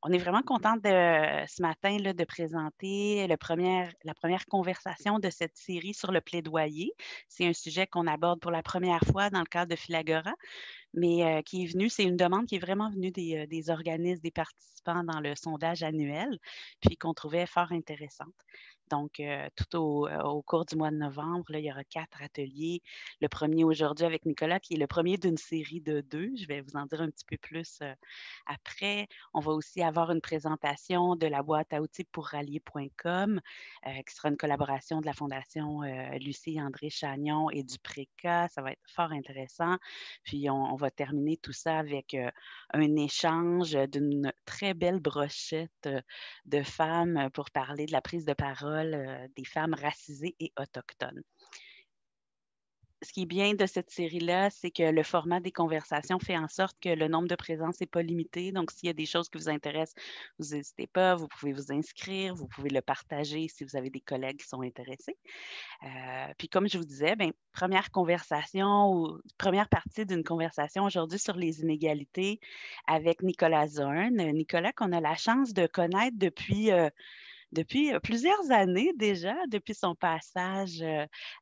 On est vraiment contente ce matin là, de présenter la première conversation de cette série sur le plaidoyer. C'est un sujet qu'on aborde pour la première fois dans le cadre de Philagora, mais qui est venu, c'est une demande qui est vraiment venue des organismes, des participants dans le sondage annuel, puis qu'on trouvait fort intéressante. Donc, au cours du mois de novembre, là, il y aura 4 ateliers. Le premier aujourd'hui avec Nicolas, qui est le premier d'une série de 2. Je vais vous en dire un petit peu plus après. On va aussi avoir une présentation de la boîte à outils pour rallier.com, qui sera une collaboration de la Fondation Lucie et André Chagnon et du PRECA. Ça va être fort intéressant. Puis, on va terminer tout ça avec un échange d'une très belle brochette de femmes pour parler de la prise de parole des femmes racisées et autochtones. Ce qui est bien de cette série-là, c'est que le format des conversations fait en sorte que le nombre de présences n'est pas limité. Donc, s'il y a des choses qui vous intéressent, vous n'hésitez pas, vous pouvez vous inscrire, vous pouvez le partager si vous avez des collègues qui sont intéressés. Puis comme je vous disais, ben, première conversation ou première partie d'une conversation aujourd'hui sur les inégalités avec Nicolas Zorn. Nicolas qu'on a la chance de connaître depuis plusieurs années déjà, depuis son passage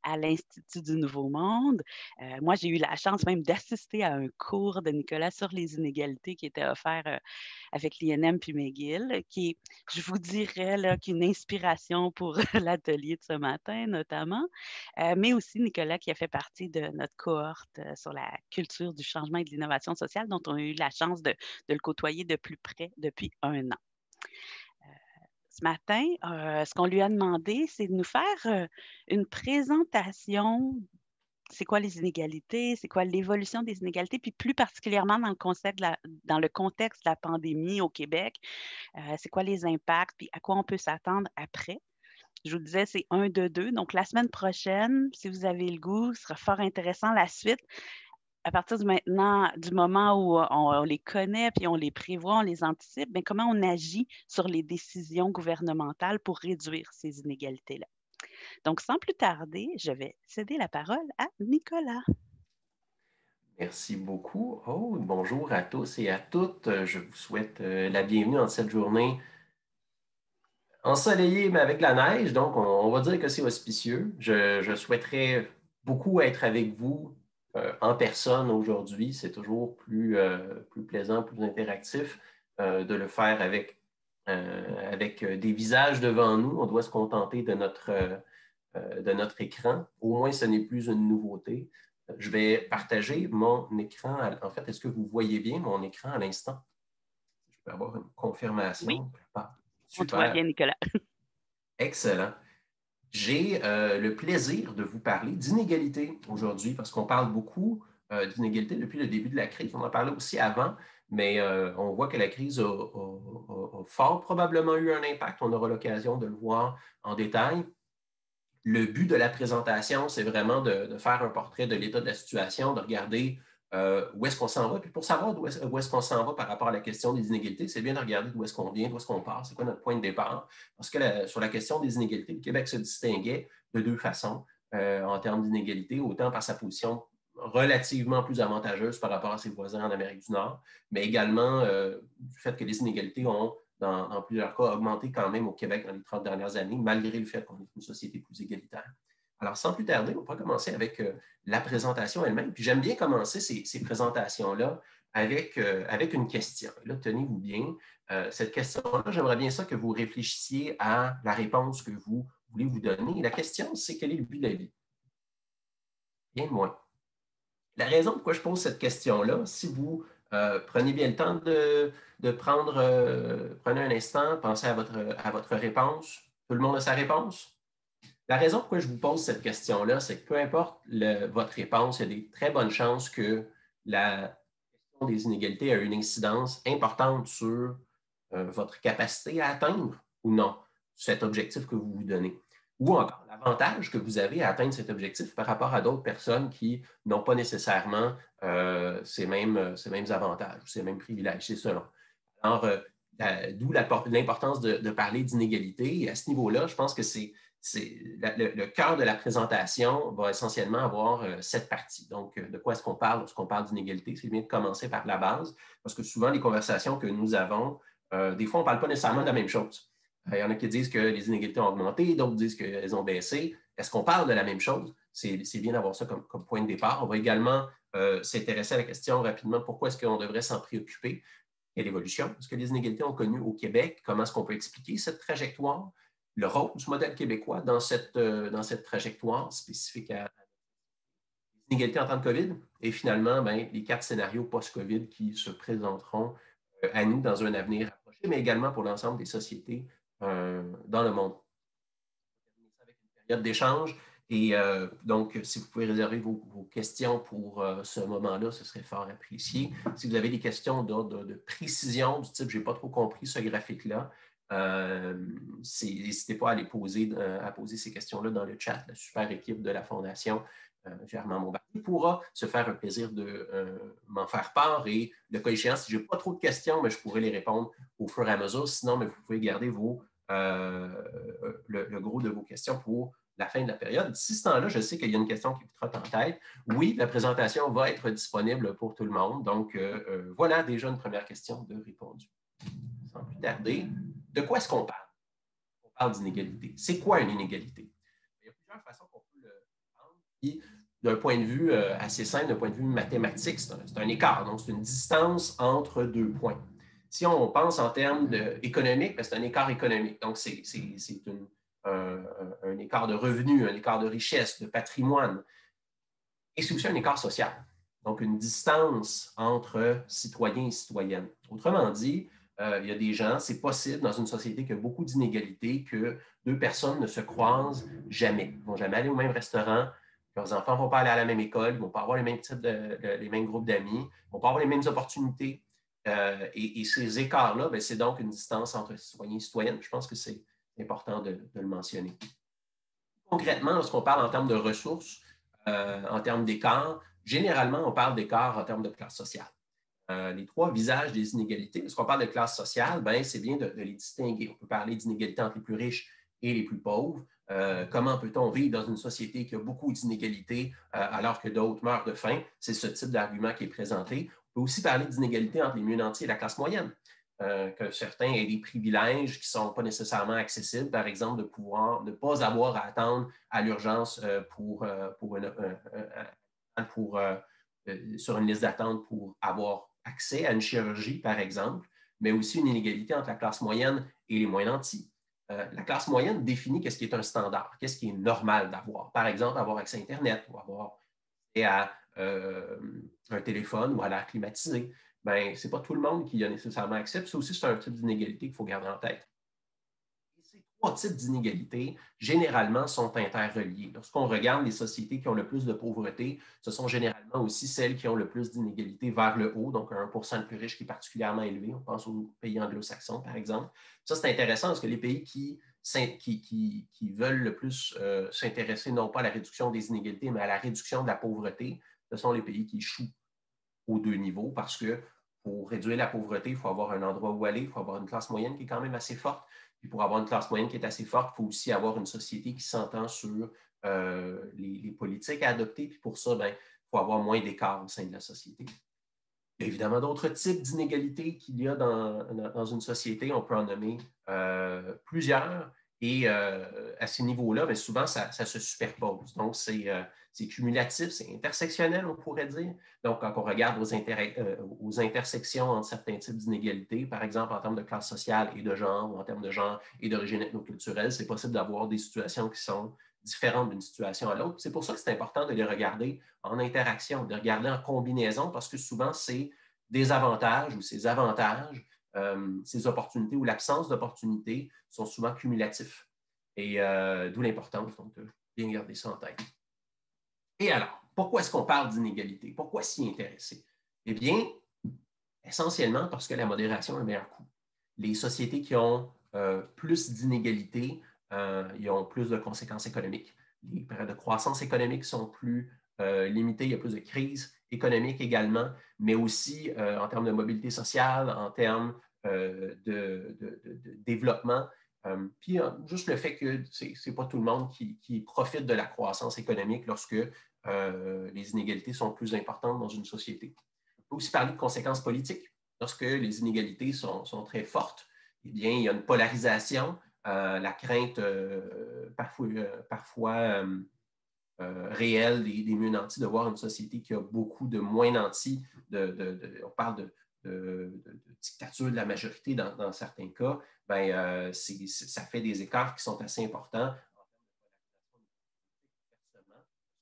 à l'Institut du Nouveau Monde. Moi, j'ai eu la chance même d'assister à un cours de Nicolas sur les inégalités qui était offert avec l'INM puis McGill, qui est, je vous dirais, là, qui est une inspiration pour l'atelier de ce matin, notamment, mais aussi Nicolas qui a fait partie de notre cohorte sur la culture du changement et de l'innovation sociale, dont on a eu la chance de le côtoyer de plus près depuis un an. Ce matin, ce qu'on lui a demandé, c'est de nous faire une présentation. C'est quoi les inégalités? C'est quoi l'évolution des inégalités? Puis plus particulièrement dans le contexte de la pandémie au Québec, c'est quoi les impacts? Puis à quoi on peut s'attendre après? Je vous disais, c'est un de deux. Donc, la semaine prochaine, si vous avez le goût, ce sera fort intéressant. La suite, à partir du moment où on les connaît, puis on les prévoit, on les anticipe, bien, comment on agit sur les décisions gouvernementales pour réduire ces inégalités-là. Donc, sans plus tarder, je vais céder la parole à Nicolas. Merci beaucoup. Oh, bonjour à tous et à toutes. Je vous souhaite la bienvenue en cette journée ensoleillée, mais avec la neige. Donc, on va dire que c'est auspicieux. Je souhaiterais beaucoup être avec vous en personne aujourd'hui. C'est toujours plus plaisant, plus interactif de le faire avec des visages devant nous. On doit se contenter de notre écran. Au moins, ce n'est plus une nouveauté. Je vais partager mon écran. En fait, est-ce que vous voyez bien mon écran à l'instant? Je peux avoir une Oui, confirmation. on te voit Super. bien, Nicolas. Excellent. J'ai le plaisir de vous parler d'inégalité aujourd'hui parce qu'on parle beaucoup d'inégalité depuis le début de la crise. On en parlait aussi avant, mais on voit que la crise a fort probablement eu un impact. On aura l'occasion de le voir en détail. Le but de la présentation, c'est vraiment de faire un portrait de l'état de la situation, de regarder où est-ce qu'on s'en va. Puis pour savoir où est-ce qu'on s'en va par rapport à la question des inégalités, c'est bien de regarder d'où est-ce qu'on vient, d'où est-ce qu'on part, c'est quoi notre point de départ. Parce que sur la question des inégalités, le Québec se distinguait de deux façons en termes d'inégalités, autant par sa position relativement plus avantageuse par rapport à ses voisins en Amérique du Nord, mais également du fait que les inégalités ont dans plusieurs cas, augmenté quand même au Québec dans les 30 dernières années, malgré le fait qu'on est une société plus égalitaire. Alors, sans plus tarder, on va commencer avec la présentation elle-même. Puis j'aime bien commencer ces présentations-là avec une question. Et là, tenez-vous bien, cette question-là, j'aimerais bien ça que vous réfléchissiez à la réponse que vous voulez vous donner. Et la question, c'est quel est le but de la vie? Rien de moins. La raison pourquoi je pose cette question-là, si vous prenez bien le temps de prendre, prenez un instant, pensez à votre réponse. Tout le monde a sa réponse? La raison pourquoi je vous pose cette question-là, c'est que peu importe votre réponse, il y a des très bonnes chances que la question des inégalités a une incidence importante sur votre capacité à atteindre ou non cet objectif que vous vous donnez. Ou encore l'avantage que vous avez à atteindre cet objectif par rapport à d'autres personnes qui n'ont pas nécessairement ces mêmes avantages ou ces mêmes privilèges, c'est selon. Alors, d'où l'importance de parler d'inégalité. Et à ce niveau-là, je pense que le cœur de la présentation va essentiellement avoir cette partie. Donc, de quoi est-ce qu'on parle lorsqu'on parle d'inégalité? C'est bien de commencer par la base, parce que souvent, les conversations que nous avons des fois, on ne parle pas nécessairement de la même chose. Il y en a qui disent que les inégalités ont augmenté, d'autres disent qu'elles ont baissé. Est-ce qu'on parle de la même chose? C'est bien d'avoir ça comme point de départ. On va également s'intéresser à la question rapidement, pourquoi est-ce qu'on devrait s'en préoccuper? Quelle évolution est-ce que les inégalités ont connu au Québec? Comment est-ce qu'on peut expliquer cette trajectoire? Le rôle du modèle québécois dans cette trajectoire spécifique à l'inégalité en temps de COVID? Et finalement, les 4 scénarios post-COVID qui se présenteront à nous dans un avenir approché, mais également pour l'ensemble des sociétés dans le monde. Avec une période d'échange. Et donc, si vous pouvez réserver vos questions pour ce moment-là, ce serait fort apprécié. Si vous avez des questions d'ordre de précision, du type « je n'ai pas trop compris ce graphique-là », n'hésitez pas à poser ces questions-là dans le chat. La super équipe de la Fondation Germain Bombardier pourra se faire un plaisir de m'en faire part. Et le cas échéant, si je n'ai pas trop de questions, mais je pourrai les répondre au fur et à mesure. Sinon, mais vous pouvez garder le gros de vos questions pour la fin de la période. D'ici ce temps-là, je sais qu'il y a une question qui vous trotte en tête. Oui, la présentation va être disponible pour tout le monde. Donc, voilà déjà une première question de répondue. Sans plus tarder, de quoi est-ce qu'on parle? On parle d'inégalité. C'est quoi une inégalité? Il y a plusieurs façons qu'on peut le prendre. Puis, d'un point de vue assez simple, d'un point de vue mathématique, c'est un écart. Donc, c'est une distance entre deux points. Si on pense en termes économiques, c'est un écart économique. Donc, c'est un écart de revenus, un écart de richesse, de patrimoine. Et c'est aussi un écart social. Donc, une distance entre citoyens et citoyennes. Autrement dit, il y a des gens, c'est possible dans une société qui a beaucoup d'inégalités que deux personnes ne se croisent jamais. Ils ne vont jamais aller au même restaurant, leurs enfants ne vont pas aller à la même école, ils ne vont pas avoir les mêmes les mêmes groupes d'amis, ils ne vont pas avoir les mêmes opportunités. Et ces écarts-là, c'est donc une distance entre citoyens et citoyennes. Je pense que c'est important de le mentionner. Concrètement, lorsqu'on parle en termes de ressources, en termes d'écart, généralement, on parle d'écart en termes de classe sociale. Les trois visages des inégalités, lorsqu'on parle de classe sociale, c'est bien de les distinguer. On peut parler d'inégalités entre les plus riches et les plus pauvres. Comment peut-on vivre dans une société qui a beaucoup d'inégalités alors que d'autres meurent de faim? C'est ce type d'argument qui est présenté. On peut aussi parler d'inégalités entre les mieux nantis et la classe moyenne. Que certains aient des privilèges qui ne sont pas nécessairement accessibles, par exemple, de pouvoir ne pas avoir à attendre à l'urgence sur une liste d'attente pour avoir accès à une chirurgie, par exemple, mais aussi une inégalité entre la classe moyenne et les moins nantis. La classe moyenne définit qu'est-ce qui est un standard, qu'est-ce qui est normal d'avoir. Par exemple, avoir accès à Internet ou avoir accès à un téléphone ou à l'air climatisé. Ce n'est pas tout le monde qui a nécessairement accès. Ça aussi, c'est un type d'inégalité qu'il faut garder en tête. Et ces trois types d'inégalités, généralement, sont interreliés. Lorsqu'on regarde les sociétés qui ont le plus de pauvreté, ce sont généralement aussi celles qui ont le plus d'inégalités vers le haut, donc un 1% de plus riches qui est particulièrement élevé. On pense aux pays anglo-saxons, par exemple. Ça, c'est intéressant parce que les pays qui veulent le plus s'intéresser non pas à la réduction des inégalités, mais à la réduction de la pauvreté, ce sont les pays qui échouent aux deux niveaux parce que pour réduire la pauvreté, il faut avoir un endroit où aller, il faut avoir une classe moyenne qui est quand même assez forte. Puis pour avoir une classe moyenne qui est assez forte, il faut aussi avoir une société qui s'entend sur les politiques à adopter. Puis pour ça, il faut avoir moins d'écart au sein de la société. Il y a évidemment d'autres types d'inégalités qu'il y a dans une société. On peut en nommer plusieurs. Et à ces niveaux-là, souvent, ça se superpose. Donc, c'est cumulatif, c'est intersectionnel, on pourrait dire. Donc, quand on regarde aux intersections entre certains types d'inégalités, par exemple en termes de classe sociale et de genre, ou en termes de genre et d'origine ethnoculturelle, c'est possible d'avoir des situations qui sont différentes d'une situation à l'autre. C'est pour ça que c'est important de les regarder en interaction, de les regarder en combinaison, parce que souvent, c'est des avantages ou ces avantages, ces opportunités ou l'absence d'opportunités sont souvent cumulatifs. Et d'où l'importance donc, de bien garder ça en tête. Et alors, pourquoi est-ce qu'on parle d'inégalité? Pourquoi s'y intéresser? Eh bien, essentiellement parce que la modération a un meilleur coût. Les sociétés qui ont plus d'inégalités, ils ont plus de conséquences économiques. Les périodes de croissance économique sont plus limitées, il y a plus de crises économiques également, mais aussi en termes de mobilité sociale, en termes de développement. Puis juste le fait que ce n'est pas tout le monde qui profite de la croissance économique lorsque les inégalités sont plus importantes dans une société. On peut aussi parler de conséquences politiques. Lorsque les inégalités sont très fortes, eh bien, il y a une polarisation, la crainte parfois réelle des mieux nantis, de voir une société qui a beaucoup de moins nantis. On parle de dictature de la majorité dans certains cas. Ben, ça fait des écarts qui sont assez importants.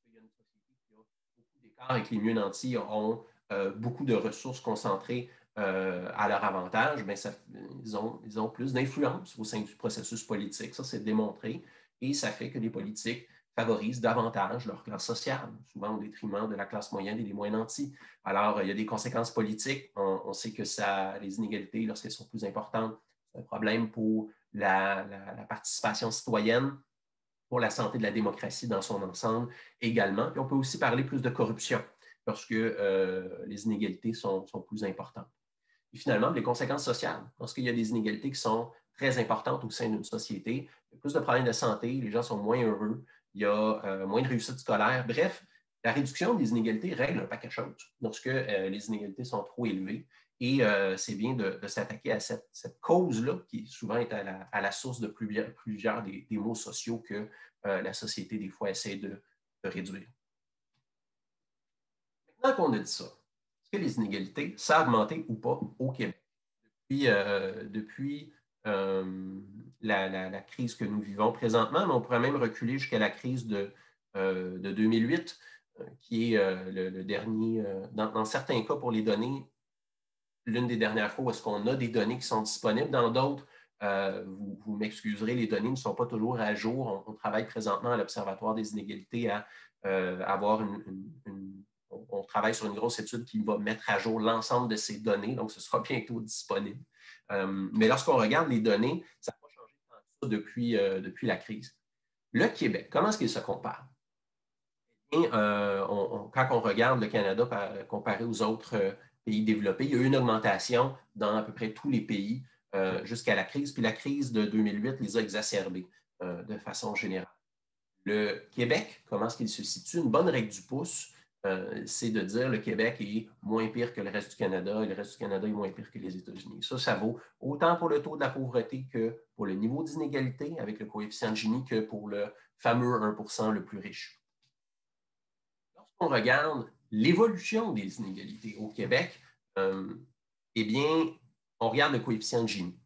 Il y a une société qui a beaucoup d'écarts et que les mieux nantis ont beaucoup de ressources concentrées à leur avantage, ben ils ont plus d'influence au sein du processus politique. Ça, c'est démontré. Et ça fait que les politiques favorisent davantage leur classe sociale, souvent au détriment de la classe moyenne et des moins nantis. Alors, il y a des conséquences politiques. On sait que les inégalités, lorsqu'elles sont plus importantes, c'est un problème pour la participation citoyenne, pour la santé de la démocratie dans son ensemble également. Puis on peut aussi parler plus de corruption lorsque les inégalités sont plus importantes. Et finalement, les conséquences sociales. Lorsqu'il y a des inégalités qui sont très importantes au sein d'une société, il y a plus de problèmes de santé, les gens sont moins heureux, il y a moins de réussite scolaire. Bref, la réduction des inégalités règle un paquet de choses lorsque les inégalités sont trop élevées. Et c'est bien de s'attaquer à cette cause-là, qui souvent est à la source de plusieurs des maux sociaux que la société, des fois, essaie de réduire. Maintenant qu'on a dit ça, est-ce que les inégalités, ça a augmenté ou pas au Québec? Depuis la crise que nous vivons présentement, mais on pourrait même reculer jusqu'à la crise de 2008, qui est le dernier, dans certains cas pour les données, l'une des dernières fois où est-ce qu'on a des données qui sont disponibles. Dans d'autres, vous m'excuserez, les données ne sont pas toujours à jour. On travaille présentement à l'Observatoire des inégalités à avoir on travaille sur une grosse étude qui va mettre à jour l'ensemble de ces données, donc ce sera bientôt disponible. Mais lorsqu'on regarde les données, ça n'a pas changé tant que ça depuis la crise. Le Québec, comment est-ce qu'il se compare? Et, quand on regarde le Canada comparé aux autres pays développés, il y a eu une augmentation dans à peu près tous les pays jusqu'à la crise. Puis la crise de 2008 les a exacerbés de façon générale. Le Québec, comment est-ce qu'il se situe? Une bonne règle du pouce, c'est de dire le Québec est moins pire que le reste du Canada et le reste du Canada est moins pire que les États-Unis. Ça vaut autant pour le taux de la pauvreté que pour le niveau d'inégalité avec le coefficient de Gini que pour le fameux 1% le plus riche. Lorsqu'on regarde l'évolution des inégalités au Québec, eh bien, on regarde le coefficient de Gini.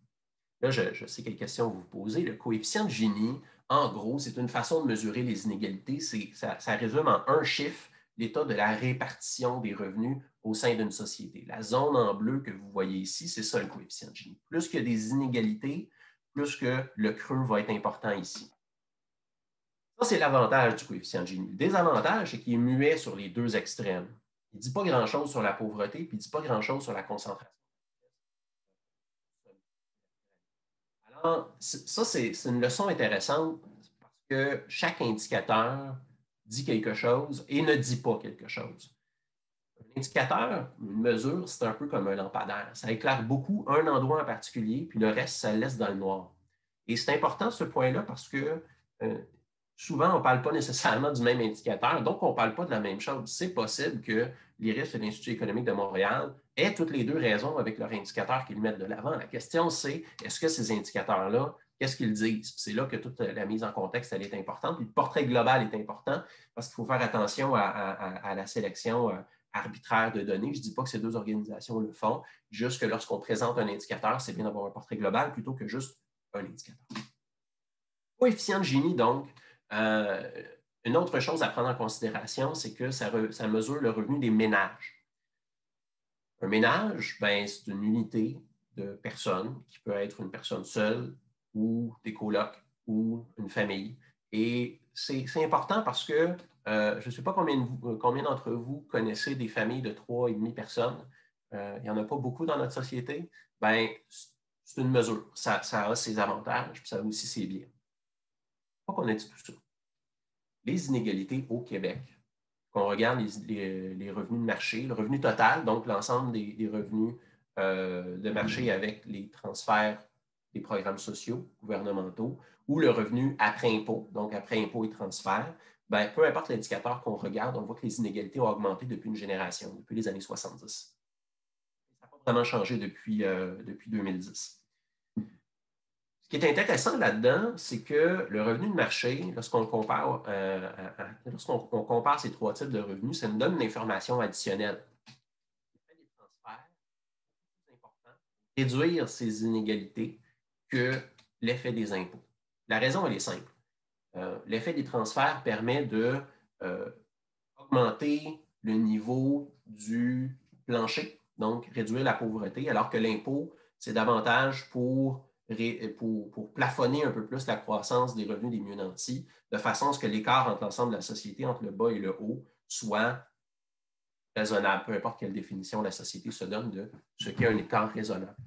Là, je sais quelles questions vous vous posez. Le coefficient de Gini, en gros, c'est une façon de mesurer les inégalités. Ça résume en un chiffre l'état de la répartition des revenus au sein d'une société. La zone en bleu que vous voyez ici, c'est ça le coefficient de Gini. Plus qu'il y a des inégalités, plus que le creux va être important ici. Ça, c'est l'avantage du coefficient de Gini. Le désavantage, c'est qu'il est muet sur les deux extrêmes. Il ne dit pas grand-chose sur la pauvreté, puis il ne dit pas grand-chose sur la concentration. Alors, ça, c'est une leçon intéressante parce que chaque indicateur dit quelque chose et ne dit pas quelque chose. Un indicateur, une mesure, c'est un peu comme un lampadaire. Ça éclaire beaucoup un endroit en particulier, puis le reste, ça le laisse dans le noir. Et c'est important ce point-là parce que souvent, on ne parle pas nécessairement du même indicateur, donc on ne parle pas de la même chose. C'est possible que l'IRIS et l'Institut économique de Montréal aient toutes les deux raisons avec leur indicateur qu'ils mettent de l'avant. La question, c'est est-ce que ces indicateurs-là, qu'est-ce qu'ils disent? C'est là que toute la mise en contexte, elle est importante. Puis le portrait global est important parce qu'il faut faire attention à la sélection arbitraire de données. Je ne dis pas que ces deux organisations le font, juste que lorsqu'on présente un indicateur, c'est bien d'avoir un portrait global plutôt que juste un indicateur. Coefficient de Gini, donc, une autre chose à prendre en considération, c'est que ça mesure le revenu des ménages. Un ménage, ben, c'est une unité de personnes qui peut être une personne seule ou des colocs ou une famille. Et c'est important parce que je ne sais pas combien d'entre vous connaissez des familles de 3,5 personnes. Il n'y en a pas beaucoup dans notre société. Ben, c'est une mesure. Ça a ses avantages, puis ça a aussi ses biais. Pourquoi on a dit tout ça? Les inégalités au Québec. Qu'on regarde les revenus de marché, le revenu total, donc l'ensemble des revenus de marché avec les transferts des programmes sociaux gouvernementaux, ou le revenu après impôt, donc après impôt et transfert, ben, peu importe l'indicateur qu'on regarde, on voit que les inégalités ont augmenté depuis une génération, depuis les années 70. Ça n'a pas vraiment changé depuis 2010. Ce qui est intéressant là-dedans, c'est que le revenu de marché, lorsqu'on compare ces trois types de revenus, ça nous donne une information additionnelle. Des transferts, c'est important, réduire ces inégalités que l'effet des impôts. La raison, elle est simple. L'effet des transferts permet d'augmenter le niveau du plancher, donc réduire la pauvreté, alors que l'impôt, c'est davantage pour plafonner un peu plus la croissance des revenus des mieux nantis, de façon à ce que l'écart entre l'ensemble de la société, entre le bas et le haut, soit raisonnable, peu importe quelle définition la société se donne de ce qu'est un écart raisonnable.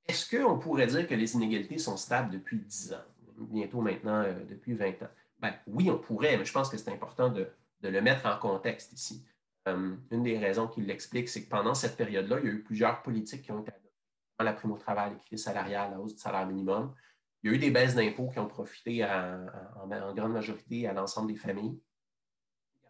Est-ce qu'on pourrait dire que les inégalités sont stables depuis 10 ans, bientôt maintenant depuis 20 ans? Ben, oui, on pourrait, mais je pense que c'est important de le mettre en contexte ici. Une des raisons qui l'explique, c'est que pendant cette période-là, il y a eu plusieurs politiques qui ont été adoptées. La prime au travail, l'équité salariale, la hausse du salaire minimum. Il y a eu des baisses d'impôts qui ont profité en grande majorité à l'ensemble des familles.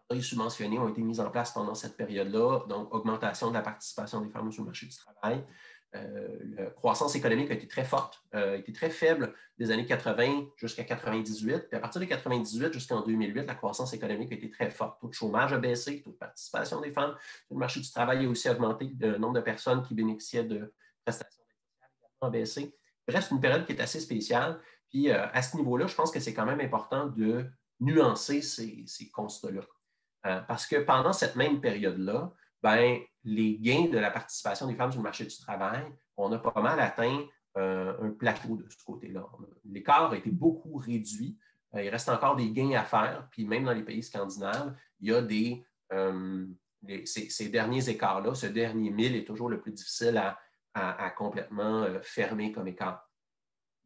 Les subventionnés ont été mis en place pendant cette période-là, donc augmentation de la participation des femmes sur le marché du travail. La croissance économique a été très forte, a été très faible des années 80 jusqu'à 98. Puis à partir de 98 jusqu'en 2008, la croissance économique a été très forte. Le taux de chômage a baissé, le taux de participation des femmes sur le marché du travail a aussi augmenté, le nombre de personnes qui bénéficiaient de prestations a baissé. Bref, c'est une période qui est assez spéciale. Puis à ce niveau-là, je pense que c'est quand même important de nuancer ces constats-là. Parce que pendant cette même période-là, ben, les gains de la participation des femmes sur le marché du travail, on a pas mal atteint un plateau de ce côté-là. L'écart a été beaucoup réduit. Il reste encore des gains à faire. Puis même dans les pays scandinaves, il y a ces derniers écarts-là, ce dernier mille est toujours le plus difficile à complètement fermer comme écart.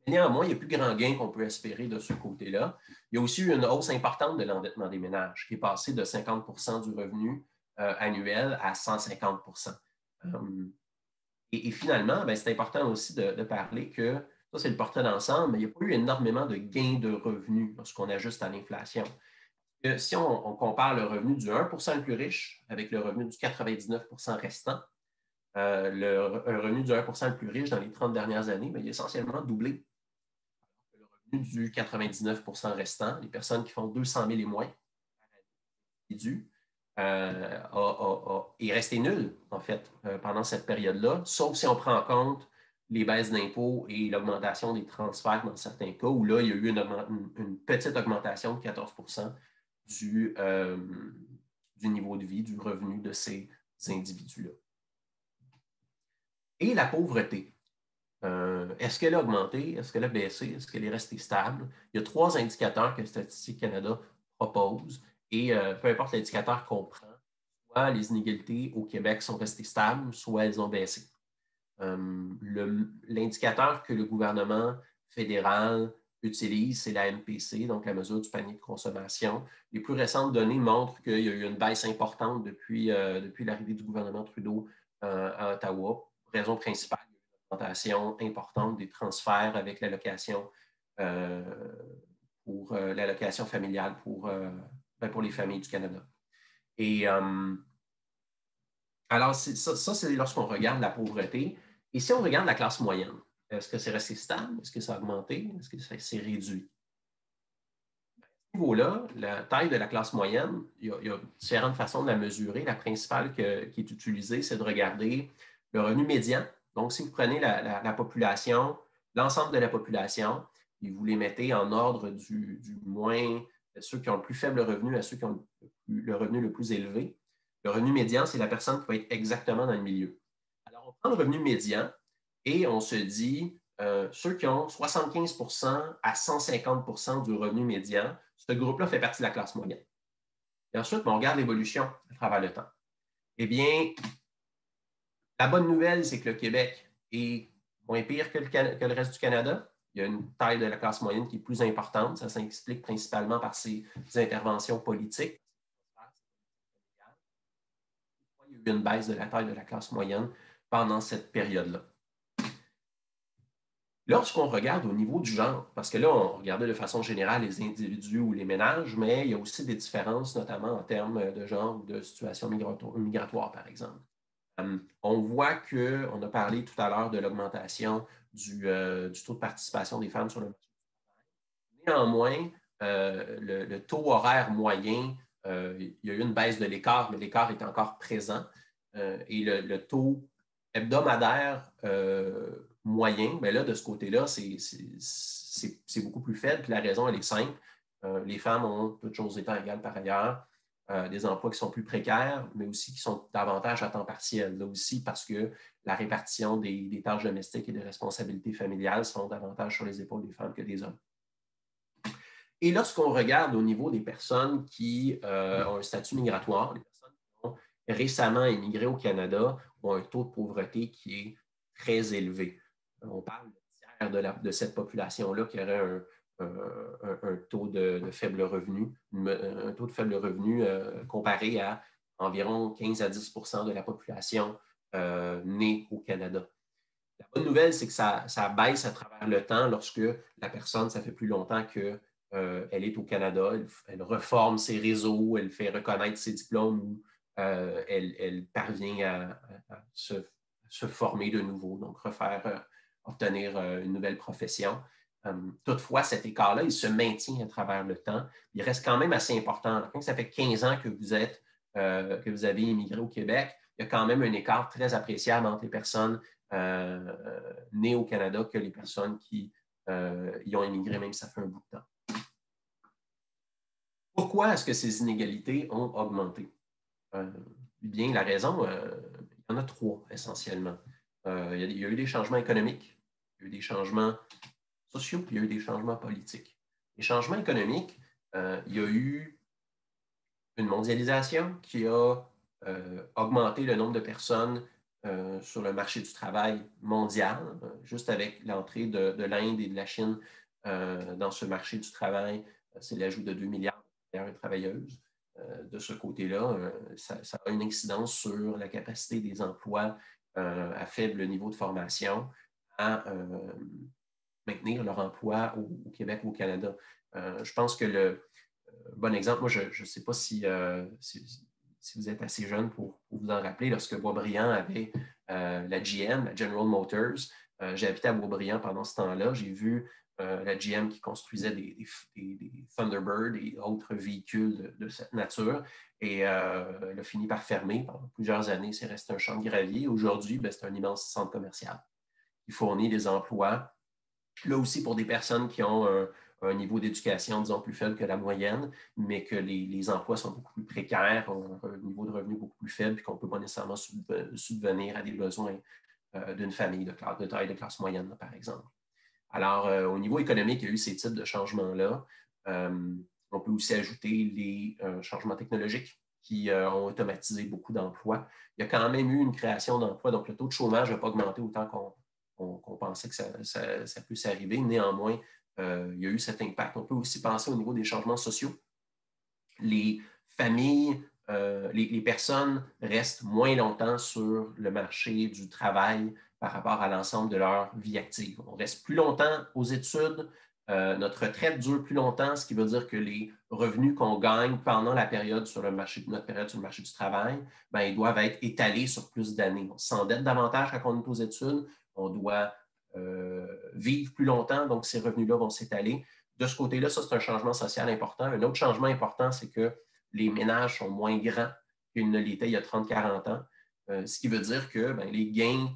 Néanmoins, il y a plus grand gain qu'on peut espérer de ce côté-là. Il y a aussi eu une hausse importante de l'endettement des ménages, qui est passé de 50 % du revenu annuel à 150 %. Et finalement, ben, c'est important aussi de parler que, ça c'est le portrait d'ensemble, mais il n'y a pas eu énormément de gains de revenus lorsqu'on ajuste à l'inflation. Si on compare le revenu du 1 % le plus riche avec le revenu du 99 % restant, le revenu du 1 % le plus riche dans les 30 dernières années, ben, il a essentiellement doublé. Du 99 % restant, les personnes qui font 200 000 et moins, est resté nul, en fait, pendant cette période-là, sauf si on prend en compte les baisses d'impôts et l'augmentation des transferts dans certains cas, où là, il y a eu une petite augmentation de 14 % du niveau de vie, du revenu de ces individus-là. Et la pauvreté. Est-ce qu'elle a augmenté? Est-ce qu'elle a baissé? Est-ce qu'elle est restée stable? Il y a 3 indicateurs que Statistique Canada propose et peu importe l'indicateur qu'on prend, soit les inégalités au Québec sont restées stables, soit elles ont baissé. L'indicateur que le gouvernement fédéral utilise, c'est la MPC, donc la mesure du panier de consommation. Les plus récentes données montrent qu'il y a eu une baisse importante depuis l'arrivée du gouvernement Trudeau à Ottawa. Raison principale, augmentation importante des transferts avec l'allocation pour l'allocation familiale pour les familles du Canada. Et alors, ça c'est lorsqu'on regarde la pauvreté. Et si on regarde la classe moyenne, est-ce que c'est resté stable? Est-ce que ça a augmenté? Est-ce que ça s'est réduit? À ce niveau-là, la taille de la classe moyenne, il y a différentes façons de la mesurer. La principale qui est utilisée, c'est de regarder le revenu médian. Donc, si vous prenez la population, l'ensemble de la population, et vous les mettez en ordre du moins, ceux qui ont le plus faible revenu à ceux qui ont le revenu le plus élevé. Le revenu médian, c'est la personne qui va être exactement dans le milieu. Alors, on prend le revenu médian et on se dit, ceux qui ont 75 % à 150 % du revenu médian, ce groupe-là fait partie de la classe moyenne. Et ensuite, on regarde l'évolution à travers le temps. Eh bien, la bonne nouvelle, c'est que le Québec est moins pire que le reste du Canada. Il y a une taille de la classe moyenne qui est plus importante. Ça s'explique principalement par ces interventions politiques. Il y a eu une baisse de la taille de la classe moyenne pendant cette période-là. Lorsqu'on regarde au niveau du genre, parce que là, on regardait de façon générale les individus ou les ménages, mais il y a aussi des différences, notamment en termes de genre ou de situation migratoire, par exemple. On voit qu'on a parlé tout à l'heure de l'augmentation du taux de participation des femmes sur le marché. Néanmoins, le taux horaire moyen, il y a eu une baisse de l'écart, mais l'écart est encore présent. Et le taux hebdomadaire moyen, bien là, de ce côté-là, c'est beaucoup plus faible. Puis la raison, elle est simple. Les femmes ont, toutes choses étant égales par ailleurs, des emplois qui sont plus précaires, mais aussi qui sont davantage à temps partiel. Là aussi, parce que la répartition des tâches domestiques et des responsabilités familiales sont davantage sur les épaules des femmes que des hommes. Et lorsqu'on regarde au niveau des personnes qui ont un statut migratoire, les personnes qui ont récemment immigré au Canada ont un taux de pauvreté qui est très élevé. On parle de tiers de cette population-là qui aurait un taux de faible revenu, un taux de faible revenu comparé à environ 15 à 10 de la population née au Canada. La bonne nouvelle, c'est que ça baisse à travers le temps lorsque la personne, ça fait plus longtemps qu'elle est au Canada, elle reforme ses réseaux, elle fait reconnaître ses diplômes ou elle parvient à se former de nouveau, donc obtenir une nouvelle profession. Toutefois, cet écart-là, il se maintient à travers le temps. Il reste quand même assez important. Quand ça fait 15 ans que vous avez immigré au Québec, il y a quand même un écart très appréciable entre les personnes nées au Canada que les personnes qui y ont immigré, même si ça fait un bout de temps. Pourquoi est-ce que ces inégalités ont augmenté? Bien, la raison, il y en a trois essentiellement. Il y a eu des changements économiques, il y a eu des changements sociaux, puis il y a eu des changements politiques. Les changements économiques, il y a eu une mondialisation qui a augmenté le nombre de personnes sur le marché du travail mondial, juste avec l'entrée de l'Inde et de la Chine dans ce marché du travail. C'est l'ajout de 2 milliards de travailleuses. De ce côté-là, ça a une incidence sur la capacité des emplois à faible niveau de formation à maintenir leur emploi au Québec ou au Canada. Je pense que le bon exemple, moi, je ne sais pas si vous êtes assez jeune pour vous en rappeler, lorsque Boisbriand avait la GM, la General Motors, j'ai habité à Boisbriand pendant ce temps-là. J'ai vu la GM qui construisait des Thunderbird et autres véhicules de cette nature. Et elle a fini par fermer pendant plusieurs années. C'est resté un champ de gravier. Aujourd'hui, c'est un immense centre commercial qui fournit des emplois. Là aussi, pour des personnes qui ont un niveau d'éducation, disons, plus faible que la moyenne, mais que les emplois sont beaucoup plus précaires, ont un niveau de revenu beaucoup plus faible, et qu'on ne peut pas nécessairement subvenir à des besoins d'une famille de taille de classe moyenne, par exemple. Alors, au niveau économique, il y a eu ces types de changements-là. On peut aussi ajouter les changements technologiques qui ont automatisé beaucoup d'emplois. Il y a quand même eu une création d'emplois, donc le taux de chômage n'a pas augmenté autant qu'on pensait que ça puisse arriver. Néanmoins, il y a eu cet impact. On peut aussi penser au niveau des changements sociaux. Les familles, les personnes restent moins longtemps sur le marché du travail par rapport à l'ensemble de leur vie active. On reste plus longtemps aux études, notre retraite dure plus longtemps, ce qui veut dire que les revenus qu'on gagne pendant notre période sur le marché du travail, ils doivent être étalés sur plus d'années. On s'endette davantage quand on est aux études, on doit vivre plus longtemps, donc ces revenus-là vont s'étaler. De ce côté-là, ça, c'est un changement social important. Un autre changement important, c'est que les ménages sont moins grands qu'ils ne l'étaient il y a 30-40 ans, ce qui veut dire que les gains,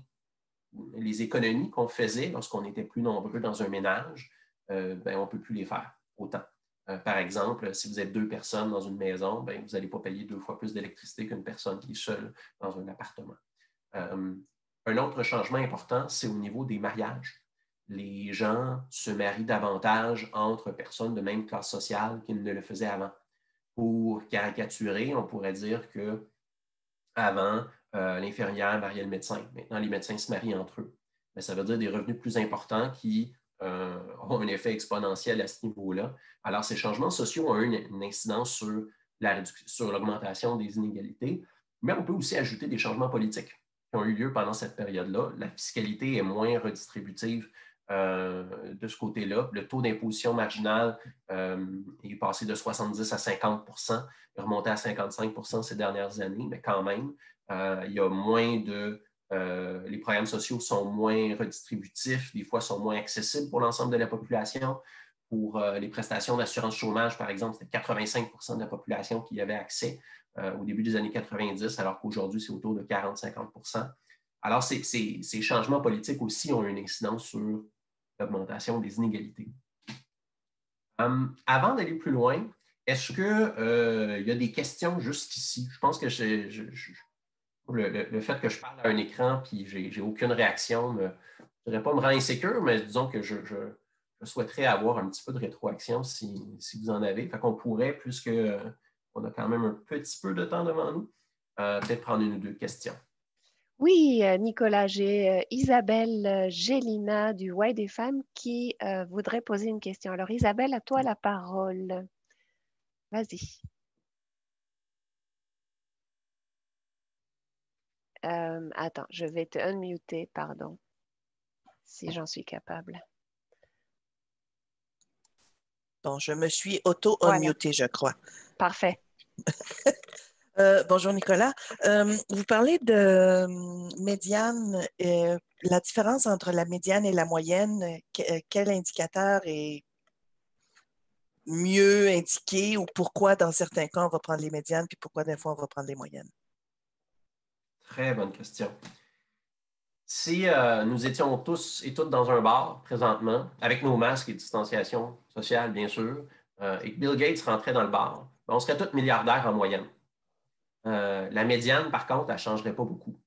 les économies qu'on faisait lorsqu'on était plus nombreux dans un ménage, on ne peut plus les faire autant. Par exemple, si vous êtes 2 personnes dans une maison, vous n'allez pas payer 2 fois plus d'électricité qu'une personne qui est seule dans un appartement. Un autre changement important, c'est au niveau des mariages. Les gens se marient davantage entre personnes de même classe sociale qu'ils ne le faisaient avant. Pour caricaturer, on pourrait dire qu'avant, l'infirmière mariait le médecin. Maintenant, les médecins se marient entre eux. Mais ça veut dire des revenus plus importants qui ont un effet exponentiel à ce niveau-là. Alors, ces changements sociaux ont eu une incidence sur l'augmentation des inégalités, mais on peut aussi ajouter des changements politiques qui ont eu lieu pendant cette période-là. La fiscalité est moins redistributive de ce côté-là. Le taux d'imposition marginale est passé de 70 à 50 %, il est remonté à 55 % ces dernières années, mais quand même, il y a moins de... les programmes sociaux sont moins redistributifs, des fois sont moins accessibles pour l'ensemble de la population. Pour les prestations d'assurance chômage, par exemple, c'était 85 % de la population qui y avait accès au début des années 90, alors qu'aujourd'hui, c'est autour de 40-50 %. Alors, ces changements politiques aussi ont une incidence sur l'augmentation des inégalités. Avant d'aller plus loin, est-ce qu'il y a des questions jusqu'ici? Je pense que le fait que je parle à un écran et que je n'ai aucune réaction, je ne dirais pas me rend insécure, mais disons que je souhaiterais avoir un petit peu de rétroaction si vous en avez. Fait qu'on pourrait, puisqu'on a quand même un petit peu de temps devant nous, peut-être prendre une ou deux questions. Oui, Nicolas, j'ai Isabelle Gélina du Y des femmes qui voudrait poser une question. Alors, Isabelle, à toi la parole. Vas-y. Attends, je vais te unmuter, pardon, si j'en suis capable. Bon, je me suis auto-unmutée, je crois. Parfait. Bonjour Nicolas. Vous parlez de médiane. La différence entre la médiane et la moyenne, quel indicateur est mieux indiqué ou pourquoi dans certains cas on va prendre les médianes puis pourquoi des fois on va prendre les moyennes? Très bonne question. Si nous étions tous et toutes dans un bar présentement, avec nos masques et distanciation sociale, bien sûr, et que Bill Gates rentrait dans le bar, on serait tous milliardaires en moyenne. La médiane, par contre, elle ne changerait pas beaucoup.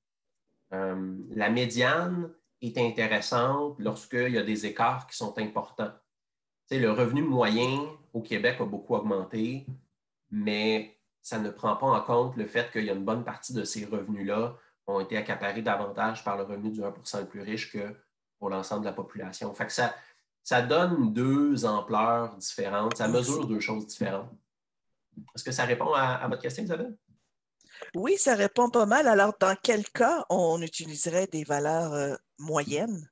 La médiane est intéressante lorsqu'il y a des écarts qui sont importants. Tu sais, le revenu moyen au Québec a beaucoup augmenté, mais ça ne prend pas en compte le fait qu'il y a une bonne partie de ces revenus-là ont été accaparés davantage par le revenu du 1 % le plus riche que pour l'ensemble de la population. Fait que ça donne deux ampleurs différentes, ça mesure deux choses différentes. Est-ce que ça répond à votre question, Isabelle? Oui, ça répond pas mal. Alors, dans quel cas on utiliserait des valeurs moyennes?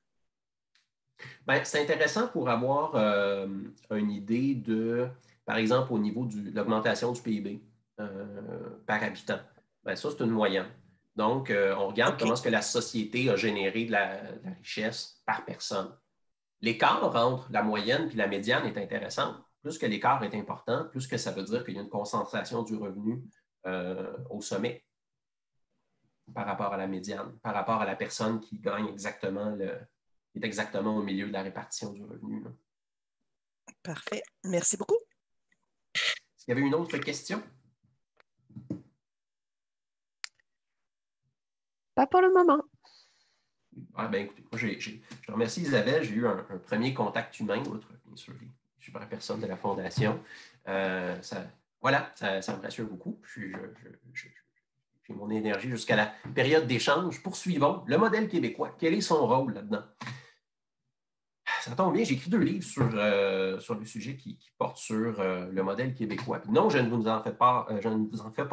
Bien, c'est intéressant pour avoir une idée de, par exemple, au niveau de l'augmentation du PIB par habitant. Bien, ça, c'est une moyenne. Donc, on regarde comment est-ce que la société a généré de la richesse par personne. L'écart entre la moyenne et la médiane est intéressant. Plus que l'écart est important, plus que ça veut dire qu'il y a une concentration du revenu au sommet par rapport à la médiane, par rapport à la personne qui gagne exactement est exactement au milieu de la répartition du revenu. Là. Parfait. Merci beaucoup. Est-ce qu'il y avait une autre question? Pas pour le moment. Ah, ben, écoutez, moi, je remercie Isabelle. J'ai eu un premier contact humain, outre, bien sûr, les super personnes de la Fondation. Ça me rassure beaucoup. J'ai mon énergie jusqu'à la période d'échange. Poursuivons. Le modèle québécois. Quel est son rôle là-dedans? Ça tombe bien, j'ai écrit 2 livres sur le sujet qui portent sur le modèle québécois. Puis non, je ne vous en fais pas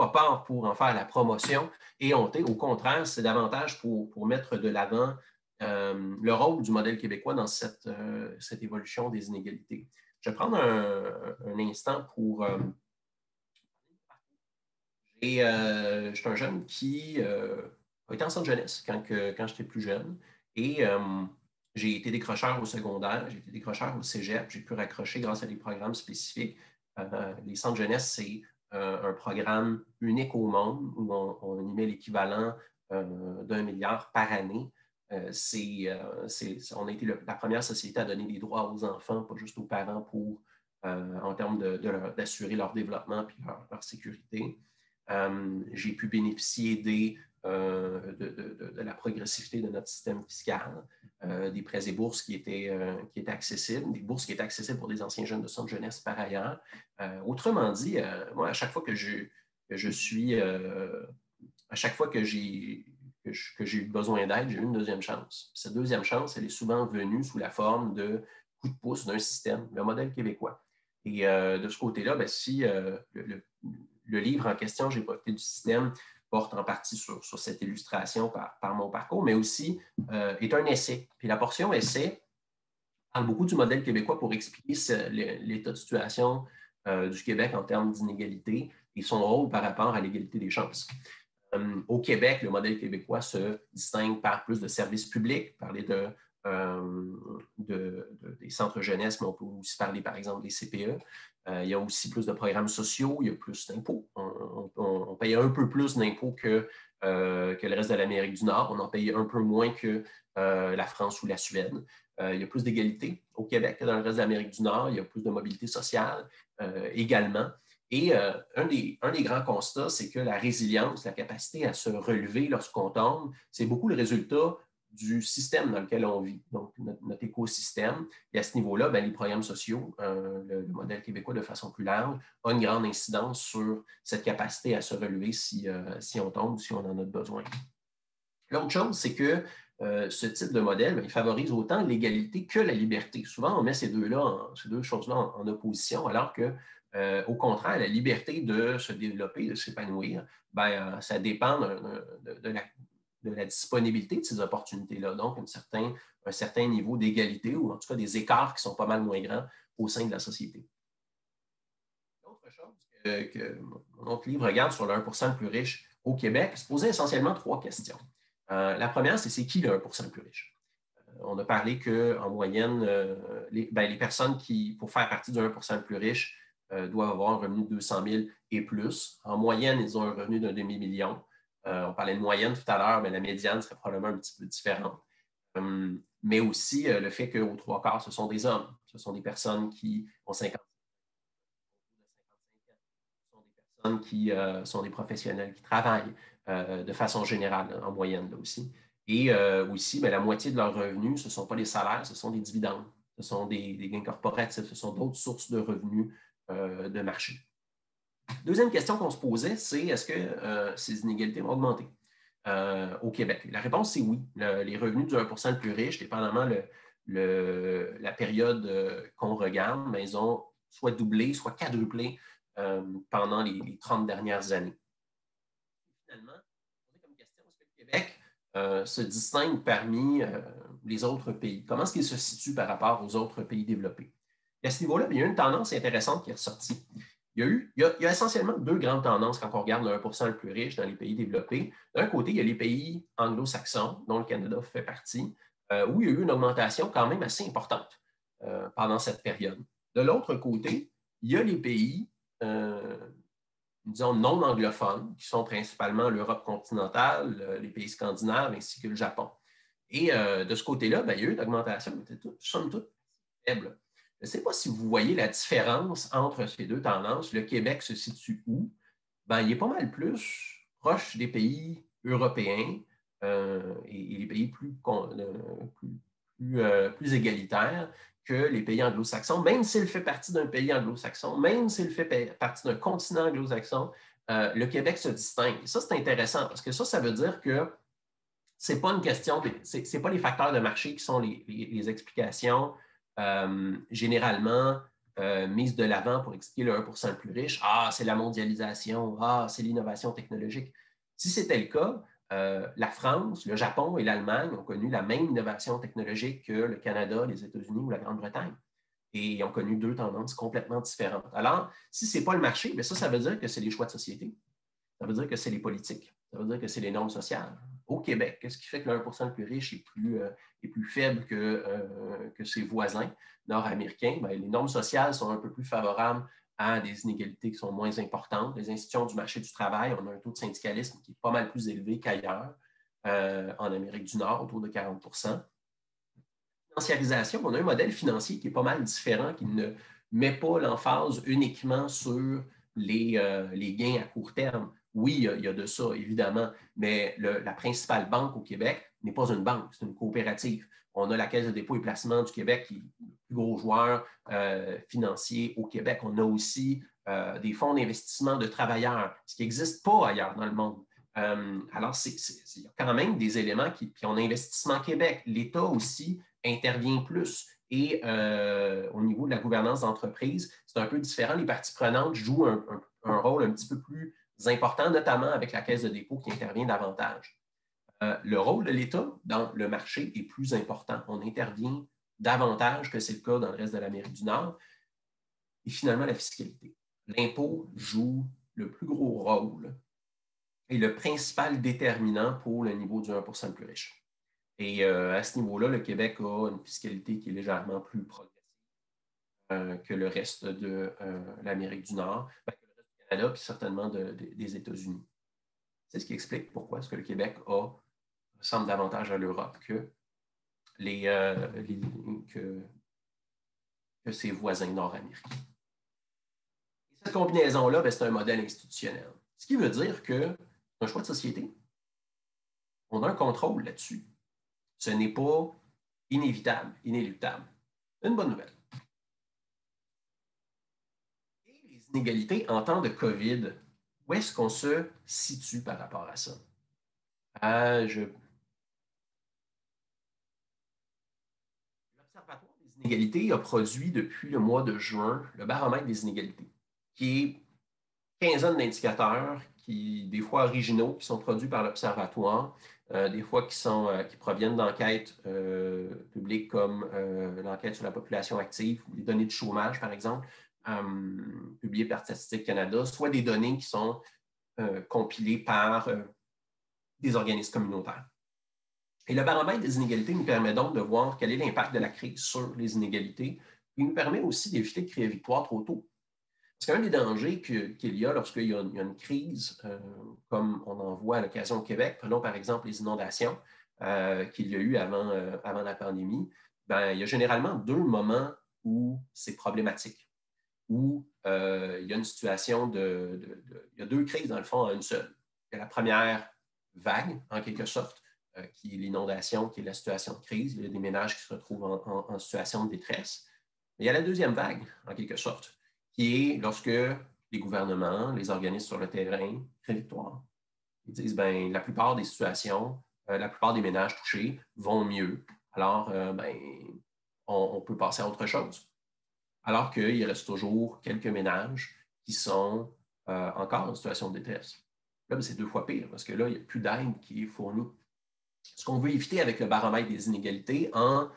part pour en faire la promotion et honter. Au contraire, c'est davantage pour mettre de l'avant le rôle du modèle québécois dans cette évolution des inégalités. Je vais prendre un instant pour... je suis un jeune qui a été en centre jeunesse quand j'étais plus jeune. Et j'ai été décrocheur au secondaire, j'ai été décrocheur au cégep, j'ai pu raccrocher grâce à des programmes spécifiques. Les centres jeunesse, c'est un programme unique au monde où on y met l'équivalent d'1 milliard par année. On a été la première société à donner des droits aux enfants, pas juste aux parents, en termes d'assurer leur développement et leur sécurité. J'ai pu bénéficier de la progressivité de notre système fiscal, des prêts et bourses qui étaient accessibles, des bourses qui étaient accessibles pour des anciens jeunes de centre jeunesse par ailleurs. Autrement dit, moi, à chaque fois que j'ai eu besoin d'aide, j'ai eu une deuxième chance. Cette deuxième chance, elle est souvent venue sous la forme de coups de pouce d'un système, le modèle québécois. Et de ce côté-là, bien, si le livre en question, j'ai profité du système, porte en partie sur cette illustration par mon parcours, mais aussi est un essai. Puis la portion essai, parle beaucoup du modèle québécois pour expliquer l'état de situation du Québec en termes d'inégalité et son rôle par rapport à l'égalité des chances. Au Québec, le modèle québécois se distingue par plus de services publics, parler des centres jeunesse, mais on peut aussi parler, par exemple, des CPE. Il y a aussi plus de programmes sociaux, il y a plus d'impôts. On paye un peu plus d'impôts que le reste de l'Amérique du Nord. On en paye un peu moins que la France ou la Suède. Il y a plus d'égalité au Québec que dans le reste de l'Amérique du Nord. Il y a plus de mobilité sociale également. Et un des grands constats, c'est que la résilience, la capacité à se relever lorsqu'on tombe, c'est beaucoup le résultat du système dans lequel on vit, donc notre écosystème. Et à ce niveau-là, les programmes sociaux, le modèle québécois de façon plus large, a une grande incidence sur cette capacité à se relever si on tombe ou si on en a besoin. L'autre chose, c'est que ce type de modèle, il favorise autant l'égalité que la liberté. Souvent, on met ces deux choses-là en opposition, alors que au contraire, la liberté de se développer, de s'épanouir, ça dépend de la disponibilité de ces opportunités-là. Donc, un certain niveau d'égalité ou en tout cas des écarts qui sont pas mal moins grands au sein de la société. L'autre chose que mon autre livre regarde sur le 1% le plus riche au Québec, se posait essentiellement 3 questions. La première, c'est qui le 1% le plus riche? On a parlé qu'en moyenne, les personnes qui, pour faire partie du 1% le plus riche, doivent avoir un revenu de 200 000 et plus. En moyenne, ils ont un revenu d'un demi-million. On parlait de moyenne tout à l'heure, mais la médiane serait probablement un petit peu différente. Mais aussi le fait qu'aux 3/4, ce sont des hommes. Ce sont des personnes qui ont 50 ans. Ce sont des personnes qui sont des professionnels qui travaillent de façon générale, en moyenne là aussi. Et aussi, la moitié de leurs revenus, ce ne sont pas des salaires, ce sont des dividendes. Ce sont des gains corporatifs, ce sont d'autres sources de revenus de marché. Deuxième question qu'on se posait, c'est est-ce que ces inégalités vont augmenter au Québec? La réponse, c'est oui. Les revenus du 1% le plus riche, dépendamment la période qu'on regarde, ils ont soit doublé, soit quadruplé pendant les 30 dernières années. Finalement, on a comme question, est-ce que le Québec se distingue parmi les autres pays? Comment est-ce qu'il se situe par rapport aux autres pays développés? Et à ce niveau-là, il y a une tendance intéressante qui est ressortie. Il y a essentiellement 2 grandes tendances quand on regarde le 1% le plus riche dans les pays développés. D'un côté, il y a les pays anglo-saxons, dont le Canada fait partie, où il y a eu une augmentation quand même assez importante pendant cette période. De l'autre côté, il y a les pays, disons, non anglophones, qui sont principalement l'Europe continentale, les pays scandinaves ainsi que le Japon. Et de ce côté-là, il y a eu une augmentation, mais somme toute faible. Je ne sais pas si vous voyez la différence entre ces 2 tendances. Le Québec se situe où? Il est pas mal plus proche des pays européens et les pays plus égalitaires que les pays anglo-saxons, même s'il fait partie d'un pays anglo-saxon, même s'il fait partie d'un continent anglo-saxon, le Québec se distingue. Et ça, c'est intéressant parce que ça veut dire que ce n'est pas une question, c'est pas les facteurs de marché qui sont les explications généralement mises de l'avant pour expliquer le 1% le plus riche. Ah, c'est la mondialisation. Ah, c'est l'innovation technologique. Si c'était le cas, la France, le Japon et l'Allemagne ont connu la même innovation technologique que le Canada, les États-Unis ou la Grande-Bretagne. Et ils ont connu 2 tendances complètement différentes. Alors, si ce n'est pas le marché, ça veut dire que c'est les choix de société. Ça veut dire que c'est les politiques. Ça veut dire que c'est les normes sociales. Au Québec, qu'est-ce qui fait que le 1% le plus riche est plus faible que ses voisins nord-américains? Les normes sociales sont un peu plus favorables à des inégalités qui sont moins importantes. Les institutions du marché du travail, on a un taux de syndicalisme qui est pas mal plus élevé qu'ailleurs en Amérique du Nord, autour de 40 %. Financiarisation, on a un modèle financier qui est pas mal différent, qui ne met pas l'emphase uniquement sur les gains à court terme. Oui, il y a de ça, évidemment, mais la principale banque au Québec n'est pas une banque, c'est une coopérative. On a la Caisse de dépôt et placement du Québec qui est le plus gros joueur financier au Québec. On a aussi des fonds d'investissement de travailleurs, ce qui n'existe pas ailleurs dans le monde. Alors, il y a quand même des éléments puis on a Investissement Québec. L'État aussi intervient plus. Et au niveau de la gouvernance d'entreprise, c'est un peu différent. Les parties prenantes jouent un rôle un petit peu plus important, notamment avec la Caisse de dépôt qui intervient davantage. Le rôle de l'État dans le marché est plus important. On intervient davantage que c'est le cas dans le reste de l'Amérique du Nord. Et finalement, la fiscalité. L'impôt joue le plus gros rôle et le principal déterminant pour le niveau du 1 % le plus riche. Et à ce niveau-là, le Québec a une fiscalité qui est légèrement plus progressive que le reste de l'Amérique du Nord, que le reste du Canada, puis certainement des États-Unis. C'est ce qui explique pourquoi est-ce que le Québec ressemble davantage à l'Europe que ses voisins nord-américains. Et cette combinaison-là, c'est un modèle institutionnel. Ce qui veut dire que c'est un choix de société. On a un contrôle là-dessus. Ce n'est pas inévitable, inéluctable. C'est une bonne nouvelle. Et les inégalités en temps de COVID, où est-ce qu'on se situe par rapport à ça? L'Observatoire des inégalités a produit depuis le mois de juin le baromètre des inégalités, qui est une quinzaine d'indicateurs, des fois originaux, qui sont produits par l'Observatoire, des fois qui proviennent d'enquêtes publiques comme l'enquête sur la population active, ou les données de chômage, par exemple, publiées par Statistique Canada, soit des données qui sont compilées par des organismes communautaires. Et le baromètre des inégalités nous permet donc de voir quel est l'impact de la crise sur les inégalités. Il nous permet aussi d'éviter de crier victoire trop tôt. Parce qu'un des dangers qu'il y a lorsqu'il y a une crise, comme on en voit à l'occasion au Québec, prenons par exemple les inondations qu'il y a eu avant la pandémie, il y a généralement deux moments où c'est problématique, où il y a une situation il y a deux crises dans le fond en une seule. Il y a la première vague, en quelque sorte, qui est l'inondation, qui est la situation de crise. Il y a des ménages qui se retrouvent en situation de détresse. Mais il y a la deuxième vague, en quelque sorte, qui est lorsque les gouvernements, les organismes sur le terrain crient victoire. Ils disent, la plupart des situations, la plupart des ménages touchés vont mieux. Alors, on peut passer à autre chose. Alors qu'il reste toujours quelques ménages qui sont encore en situation de détresse. Là, c'est deux fois pire, parce que là, il n'y a plus d'aide qui est fournie. Ce qu'on veut éviter avec le baromètre des inégalités en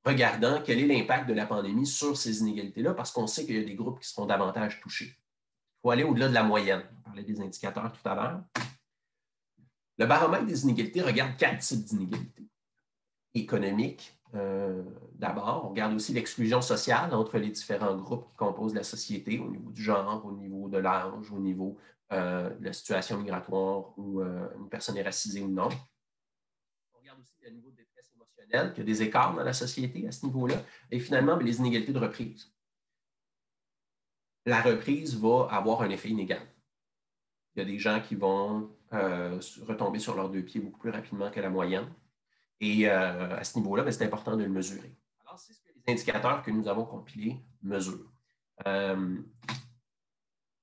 regardant quel est l'impact de la pandémie sur ces inégalités-là, parce qu'on sait qu'il y a des groupes qui seront davantage touchés. Il faut aller au-delà de la moyenne. On parlait des indicateurs tout à l'heure. Le baromètre des inégalités regarde 4 types d'inégalités. Économiques, d'abord. On regarde aussi l'exclusion sociale entre les différents groupes qui composent la société, au niveau du genre, au niveau de l'âge, au niveau de la situation migratoire, où une personne est racisée ou non. On regarde aussi le niveau de détresse émotionnelle, qu'il y a des écarts dans la société à ce niveau-là. Et finalement, les inégalités de reprise. La reprise va avoir un effet inégal. Il y a des gens qui vont retomber sur leurs deux pieds beaucoup plus rapidement que la moyenne. Et à ce niveau-là, c'est important de le mesurer. Alors, c'est ce que les indicateurs que nous avons compilés mesurent.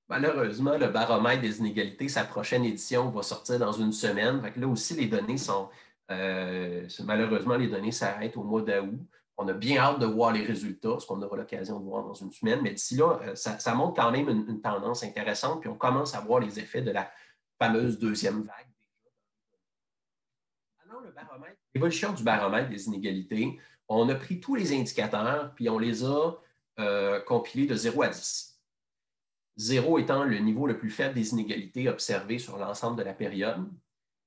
Malheureusement, le baromètre des inégalités, sa prochaine édition va sortir dans une semaine. Fait que là aussi, les données sont... malheureusement, les données s'arrêtent au mois d'août. On a bien hâte de voir les résultats, ce qu'on aura l'occasion de voir dans une semaine. Mais d'ici là, ça montre quand même une tendance intéressante. Puis on commence à voir les effets de la fameuse deuxième vague. Alors, l'évolution du baromètre des inégalités, on a pris tous les indicateurs, puis on les a compilés de 0 à 10. 0 étant le niveau le plus faible des inégalités observées sur l'ensemble de la période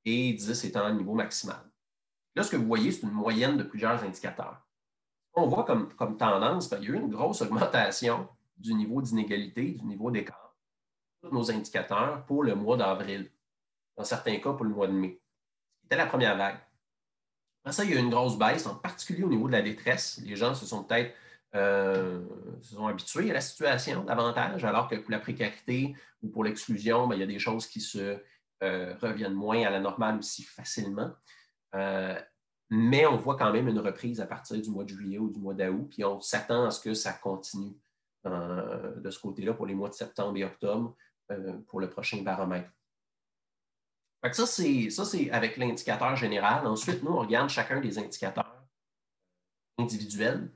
et 10 étant le niveau maximal. Là, ce que vous voyez, c'est une moyenne de plusieurs indicateurs. On voit comme tendance, il y a eu une grosse augmentation du niveau d'inégalité, du niveau d'écart, tous nos indicateurs pour le mois d'avril, dans certains cas pour le mois de mai. C'était la première vague. Après ça, il y a eu une grosse baisse, en particulier au niveau de la détresse. Les gens se sont peut-être habitués à la situation davantage, alors que pour la précarité ou pour l'exclusion, il y a des choses qui se reviennent moins à la normale aussi facilement. Mais on voit quand même une reprise à partir du mois de juillet ou du mois d'août, puis on s'attend à ce que ça continue de ce côté-là pour les mois de septembre et octobre pour le prochain baromètre. Fait que ça, c'est avec l'indicateur général. Ensuite, nous, on regarde chacun des indicateurs individuels.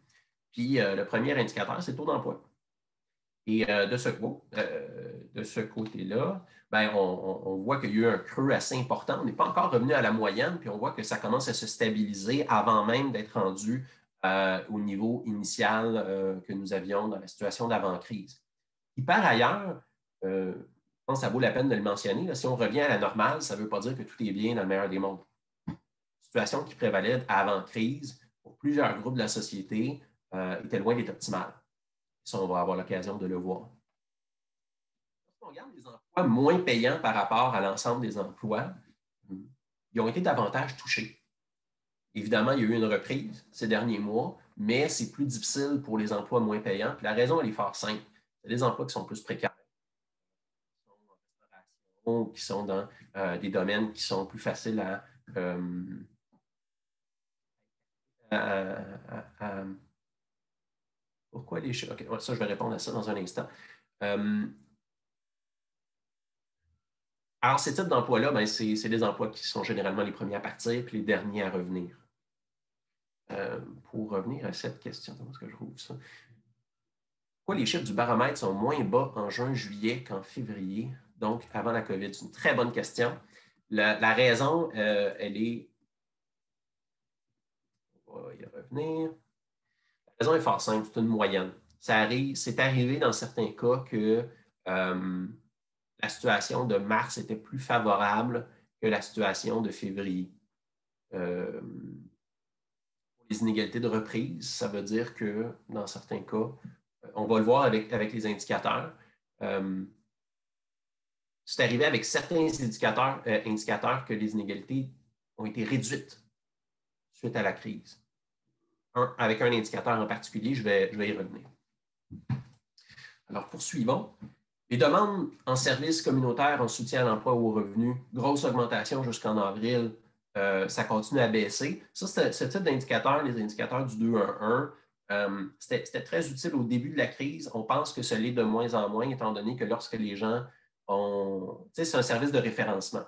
Puis le premier indicateur, c'est le taux d'emploi. Et de ce côté-là, on voit qu'il y a eu un creux assez important. On n'est pas encore revenu à la moyenne, puis on voit que ça commence à se stabiliser avant même d'être rendu au niveau initial que nous avions dans la situation d'avant-crise. Et par ailleurs, je pense que ça vaut la peine de le mentionner, là, si on revient à la normale, ça ne veut pas dire que tout est bien dans le meilleur des mondes. La situation qui prévalait avant-crise pour plusieurs groupes de la société était loin d'être optimale. Ça, on va avoir l'occasion de le voir. Lorsqu'on regarde les emplois moins payants par rapport à l'ensemble des emplois, ils ont été davantage touchés. Évidemment, il y a eu une reprise ces derniers mois, mais c'est plus difficile pour les emplois moins payants. Puis la raison, elle est fort simple. C'est des emplois qui sont plus précaires, qui sont dans des domaines qui sont plus faciles pourquoi les chiffres? OK, ça, je vais répondre à ça dans un instant. Alors, ces types d'emplois-là, ben, c'est des emplois qui sont généralement les premiers à partir puis les derniers à revenir. Pour revenir à cette question, comment est-ce que je trouve ça? Pourquoi les chiffres du baromètre sont moins bas en juin-juillet qu'en février, donc avant la COVID? C'est une très bonne question. La raison, elle est... On va y revenir. La raison est fort simple, c'est une moyenne. C'est arrivé dans certains cas que la situation de mars était plus favorable que la situation de février. Pour les inégalités de reprise, ça veut dire que dans certains cas, on va le voir avec les indicateurs. C'est arrivé avec certains indicateurs que les inégalités ont été réduites suite à la crise. Avec un indicateur en particulier, je vais y revenir. Alors, poursuivons. Les demandes en services communautaires en soutien à l'emploi ou aux revenus, grosse augmentation jusqu'en avril, ça continue à baisser. Ça, ce type d'indicateurs, les indicateurs du 2-1-1, c'était très utile au début de la crise. On pense que ça l'est de moins en moins, étant donné que lorsque les gens ont... Tu sais, c'est un service de référencement.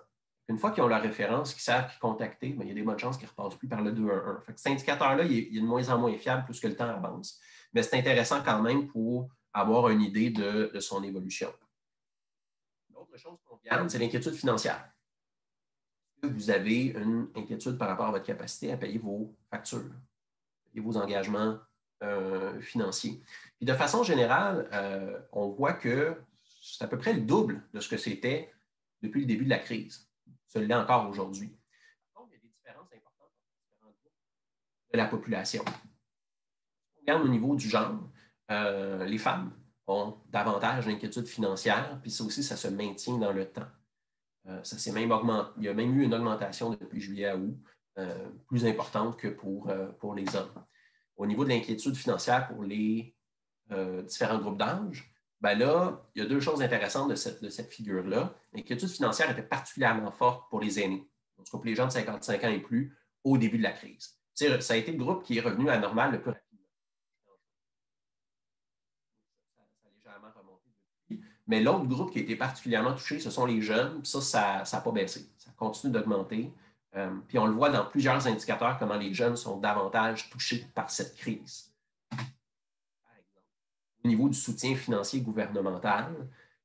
Une fois qu'ils ont la référence, qu'ils savent qui contacter, bien, il y a des bonnes chances qu'ils ne repassent plus par le 2-1-1. Fait que cet indicateur-là, il est de moins en moins fiable plus que le temps avance. Mais c'est intéressant quand même pour avoir une idée de son évolution. L'autre chose qu'on regarde, c'est l'inquiétude financière. Vous avez une inquiétude par rapport à votre capacité à payer vos factures, payer vos engagements financiers. Puis de façon générale, on voit que c'est à peu près le double de ce que c'était depuis le début de la crise. Ça l'est encore aujourd'hui. Par contre, il y a des différences importantes entre les différents groupes de la population. Si on regarde au niveau du genre, les femmes ont davantage d'inquiétudes financières, puis ça aussi, ça se maintient dans le temps. Ça s'est même augmenté. Il y a même eu une augmentation depuis juillet à août, plus importante que pour les hommes. Au niveau de l'inquiétude financière pour les différents groupes d'âge, ben là, il y a deux choses intéressantes de cette figure-là. L'inquiétude financière était particulièrement forte pour les aînés, en tout cas pour les gens de 55 ans et plus, au début de la crise. Ça a été le groupe qui est revenu à la normale le plus rapidement. Ça a légèrement remonté depuis. Mais l'autre groupe qui a été particulièrement touché, ce sont les jeunes. Puis ça n'a pas baissé. Ça continue d'augmenter. Puis on le voit dans plusieurs indicateurs, comment les jeunes sont davantage touchés par cette crise. Au niveau du soutien financier gouvernemental,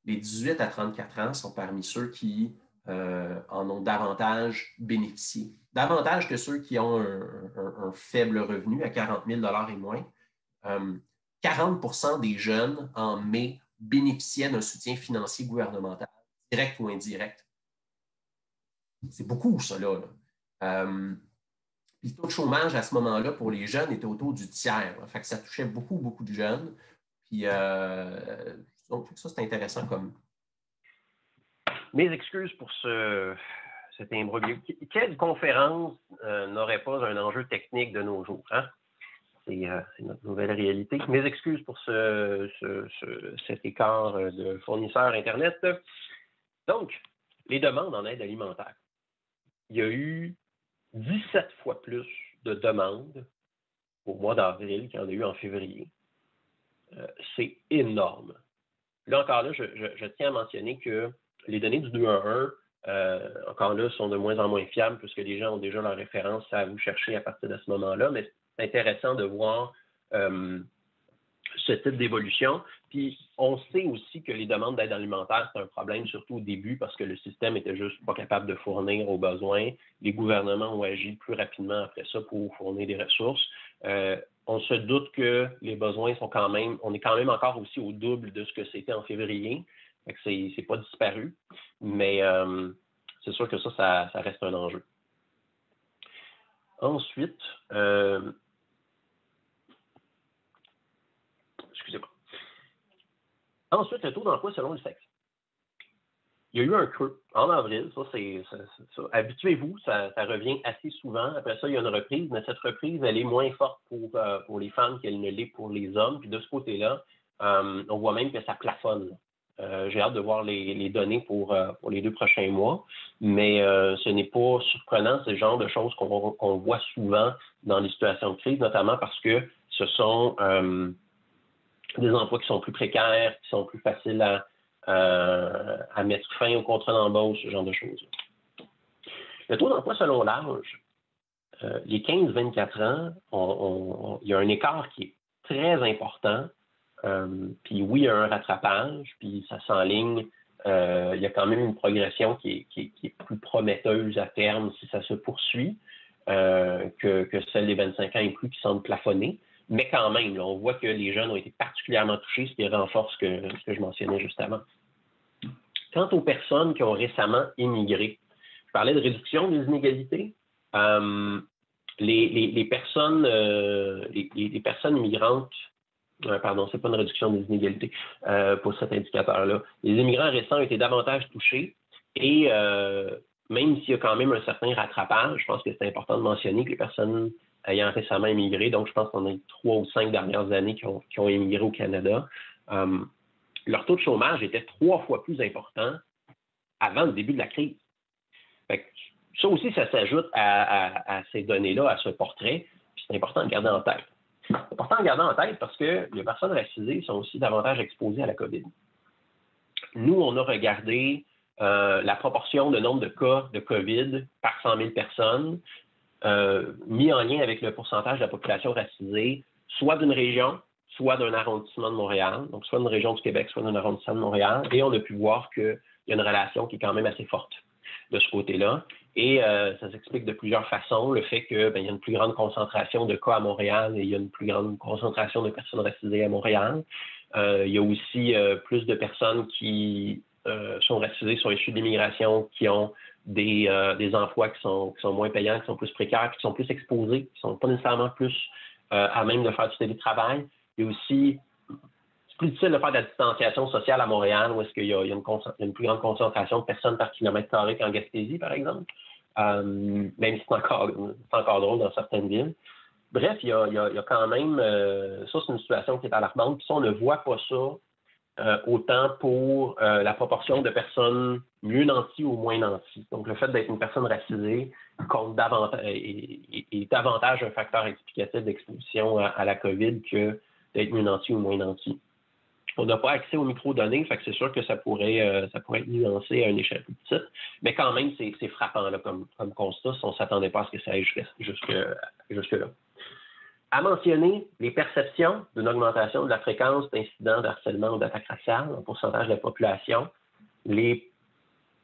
les 18 à 34 ans sont parmi ceux qui en ont davantage bénéficié. Davantage que ceux qui ont un faible revenu à 40 000 $ et moins. 40 % des jeunes en mai bénéficiaient d'un soutien financier gouvernemental, direct ou indirect. C'est beaucoup, ça, là. Puis le taux de chômage à ce moment-là pour les jeunes était autour du tiers. Fait que ça touchait beaucoup, beaucoup de jeunes. Puis, donc, ça, c'est intéressant comme. Mes excuses pour cet imbroglio. Quelle conférence n'aurait pas un enjeu technique de nos jours? Hein? C'est notre nouvelle réalité. Mes excuses pour cet écart de fournisseurs Internet. Donc, les demandes en aide alimentaire. Il y a eu 17 fois plus de demandes au mois d'avril qu'il y en a eu en février. C'est énorme. Là, encore là, je tiens à mentionner que les données du 2-1-1, encore là, sont de moins en moins fiables puisque les gens ont déjà leur référence à vous chercher à partir de ce moment-là, mais c'est intéressant de voir ce type d'évolution. Puis, on sait aussi que les demandes d'aide alimentaire, c'est un problème, surtout au début, parce que le système était juste pas capable de fournir aux besoins. Les gouvernements ont agi plus rapidement après ça pour fournir des ressources. on se doute que les besoins sont quand même, on est quand même encore aussi au double de ce que c'était en février. C'est pas disparu, mais c'est sûr que ça reste un enjeu. Ensuite, excusez-moi. Ensuite, le taux d'emploi selon le sexe. Il y a eu un creux en avril, ça. Habituez-vous, ça revient assez souvent. Après ça, il y a une reprise, mais cette reprise, elle est moins forte pour les femmes qu'elle ne l'est pour les hommes. Puis de ce côté-là, on voit même que ça plafonne. J'ai hâte de voir les données pour les 2 prochains mois, mais ce n'est pas surprenant, c'est le genre de choses qu'on voit souvent dans les situations de crise, notamment parce que ce sont des emplois qui sont plus précaires, qui sont plus faciles à mettre fin au contrat d'embauche, ce genre de choses. Le taux d'emploi selon l'âge, les 15-24 ans, il y a un écart qui est très important. Puis oui, il y a un rattrapage, puis ça s'enligne. Il y a quand même une progression qui est plus prometteuse à terme si ça se poursuit que celle des 25 ans et plus qui semble plafonner. Mais quand même, là, on voit que les jeunes ont été particulièrement touchés, ce qui renforce ce que je mentionnais juste avant. Quant aux personnes qui ont récemment immigré, je parlais de réduction des inégalités. Les personnes immigrantes, pardon, c'est pas une réduction des inégalités pour cet indicateur-là. Les immigrants récents ont été davantage touchés et même s'il y a quand même un certain rattrapage, je pense que c'est important de mentionner que les personnes ayant récemment immigré, donc je pense qu'on a 3 ou 5 dernières années qui ont immigré au Canada, leur taux de chômage était 3 fois plus important avant le début de la crise. Fait que ça aussi, ça s'ajoute à ces données-là, à ce portrait, puis c'est important de le garder en tête. C'est important de garder en tête parce que les personnes racisées sont aussi davantage exposées à la COVID. Nous, on a regardé la proportion de nombre de cas de COVID par 100 000 personnes, mis en lien avec le pourcentage de la population racisée, soit d'une région, soit d'un arrondissement de Montréal, donc soit d'une région du Québec, soit d'un arrondissement de Montréal, et on a pu voir qu'il y a une relation qui est quand même assez forte de ce côté-là. Et ça s'explique de plusieurs façons. Le fait qu'il y a une plus grande concentration de cas à Montréal et il y a une plus grande concentration de personnes racisées à Montréal. Il y a aussi plus de personnes qui sont racisées, sont issues de l'immigration, qui ont des emplois qui sont moins payants, qui sont plus précaires, qui sont plus exposés, qui ne sont pas nécessairement plus à même de faire du télétravail. Il y a aussi, c'est plus difficile de faire de la distanciation sociale à Montréal, où est-ce qu'il y a une plus grande concentration de personnes par kilomètre carré qu'en Gaspésie, par exemple, même si c'est encore drôle dans certaines villes. Bref, il y a quand même, ça c'est une situation qui est alarmante, puis ça on ne voit pas ça autant pour la proportion de personnes mieux nanties ou moins nanties. Donc, le fait d'être une personne racisée compte est davantage un facteur explicatif d'exposition à la COVID que d'être mieux nanti ou moins nanti. On n'a pas accès aux microdonnées, fait que c'est sûr que ça pourrait être nuancé à une échelle plus petite, mais quand même, c'est frappant là, comme constat, si on ne s'attendait pas à ce que ça aille jusque-là. À mentionner les perceptions d'une augmentation de la fréquence d'incidents de harcèlement ou d'attaque raciale en pourcentage de la population.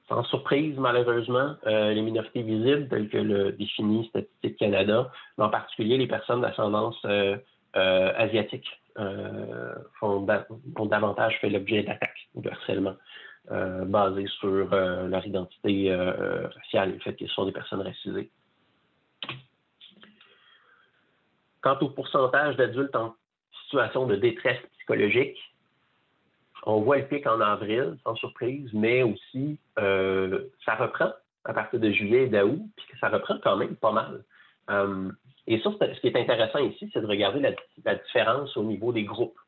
Sans surprise, malheureusement, les minorités visibles, telles que le définit Statistique Canada, mais en particulier les personnes d'ascendance asiatique, ont davantage fait l'objet d'attaques ou de harcèlement basées sur leur identité raciale et le fait qu'ils sont des personnes racisées. Quant au pourcentage d'adultes en situation de détresse psychologique, on voit le pic en avril, sans surprise, mais aussi ça reprend à partir de juillet et d'août, puis ça reprend quand même pas mal. Et ça, ce qui est intéressant ici, c'est de regarder la différence au niveau des groupes.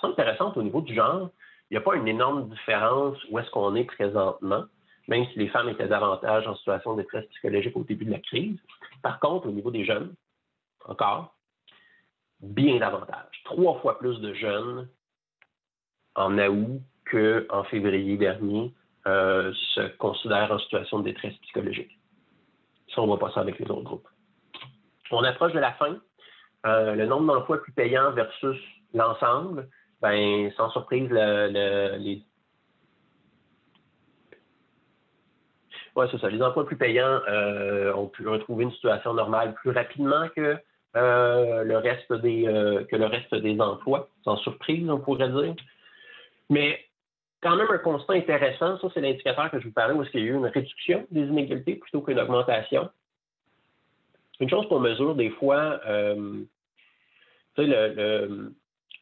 C'est intéressant au niveau du genre, il n'y a pas une énorme différence où est-ce qu'on est présentement, même si les femmes étaient davantage en situation de détresse psychologique au début de la crise. Par contre, au niveau des jeunes, encore, bien davantage. 3 fois plus de jeunes en août qu'en février dernier se considèrent en situation de détresse psychologique. Ça, on ne voit pas ça avec les autres groupes. On approche de la fin. Le nombre d'emplois plus payants versus l'ensemble, ben, sans surprise, les emplois plus payants ont pu retrouver une situation normale plus rapidement que le reste des emplois, sans surprise, on pourrait dire. Mais quand même un constat intéressant, ça c'est l'indicateur que je vous parlais, où est-ce qu'il y a eu une réduction des inégalités plutôt qu'une augmentation. Une chose qu'on mesure des fois,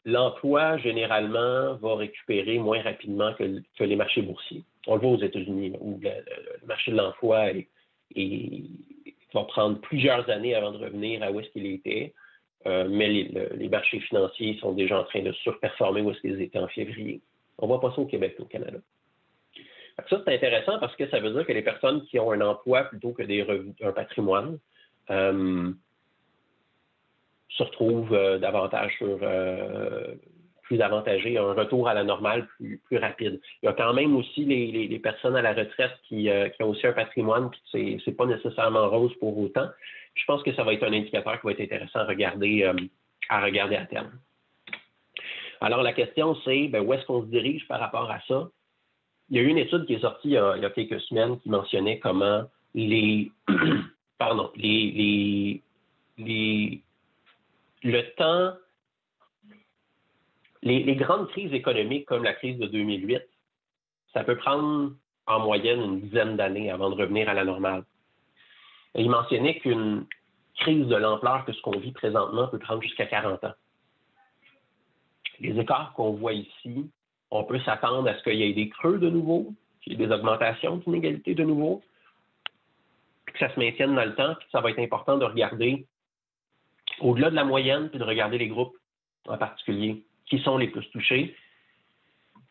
l'emploi, généralement, va récupérer moins rapidement que les marchés boursiers. On le voit aux États-Unis, où le marché de l'emploi va prendre plusieurs années avant de revenir à où est-ce qu'il était. Mais les marchés financiers sont déjà en train de surperformer où est-ce qu'ils étaient en février. On ne voit pas ça au Québec et au Canada. Ça, c'est intéressant parce que ça veut dire que les personnes qui ont un emploi plutôt que un patrimoine se retrouvent davantage plus avantagés, un retour à la normale plus rapide. Il y a quand même aussi les personnes à la retraite qui ont aussi un patrimoine, puis c'est pas nécessairement rose pour autant. Je pense que ça va être un indicateur qui va être intéressant à regarder à terme. Alors, la question, c'est où est-ce qu'on se dirige par rapport à ça? Il y a eu une étude qui est sortie il y a quelques semaines qui mentionnait comment le temps, les grandes crises économiques comme la crise de 2008, ça peut prendre en moyenne une dizaine d'années avant de revenir à la normale. Et il mentionnait qu'une crise de l'ampleur que ce qu'on vit présentement peut prendre jusqu'à 40 ans. Les écarts qu'on voit ici, on peut s'attendre à ce qu'il y ait des creux de nouveau, qu'il y ait des augmentations d'inégalités de nouveau, puis que ça se maintienne dans le temps, puis que ça va être important de regarder au-delà de la moyenne, puis de regarder les groupes en particulier, qui sont les plus touchés.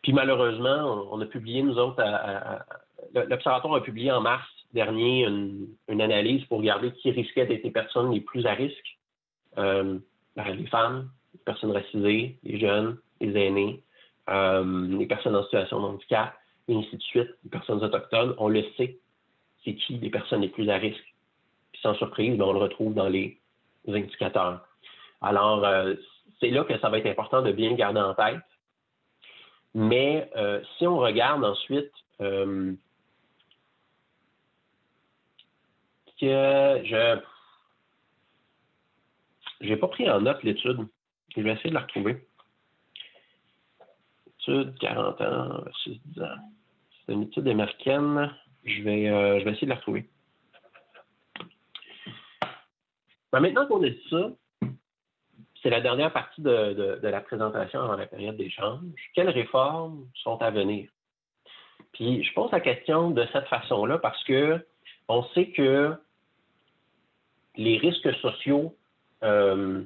Puis malheureusement, on a publié, nous autres, l'Observatoire a publié en mars dernier une analyse pour regarder qui risquait d'être les personnes les plus à risque. Les femmes, les personnes racisées, les jeunes, les aînés, les personnes en situation de handicap, et ainsi de suite, les personnes autochtones. On le sait, c'est qui les personnes les plus à risque. Puis sans surprise, on le retrouve dans les indicateurs. Alors, c'est là que ça va être important de bien garder en tête. Mais si on regarde ensuite je n'ai pas pris en note l'étude. Je vais essayer de la retrouver. Étude 40 ans versus 10 ans. C'est une étude américaine. Je vais essayer de la retrouver. Maintenant qu'on a dit ça, c'est la dernière partie de la présentation avant la période d'échange. Quelles réformes sont à venir? Puis je pose la question de cette façon-là parce que on sait que les risques sociaux vont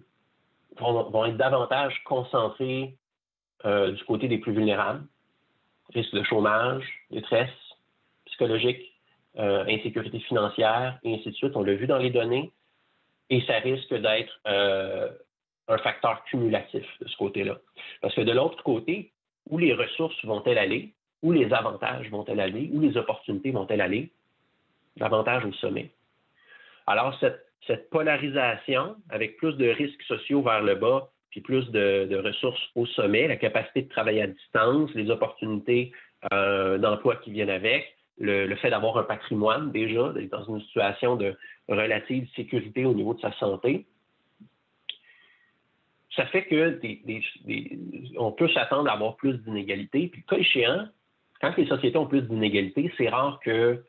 être davantage concentrés du côté des plus vulnérables. Risque de chômage, détresse psychologique, insécurité financière, et ainsi de suite. On l'a vu dans les données. Et ça risque d'être un facteur cumulatif de ce côté-là. Parce que de l'autre côté, où les ressources vont-elles aller, où les avantages vont-elles aller, où les opportunités vont-elles aller, davantage au sommet. Alors, cette polarisation, avec plus de risques sociaux vers le bas, puis plus de ressources au sommet, la capacité de travailler à distance, les opportunités d'emploi qui viennent avec, le fait d'avoir un patrimoine déjà, d'être dans une situation de relative sécurité au niveau de sa santé, ça fait que on peut s'attendre à avoir plus d'inégalités. Puis, cas échéant, quand les sociétés ont plus d'inégalités, c'est rare que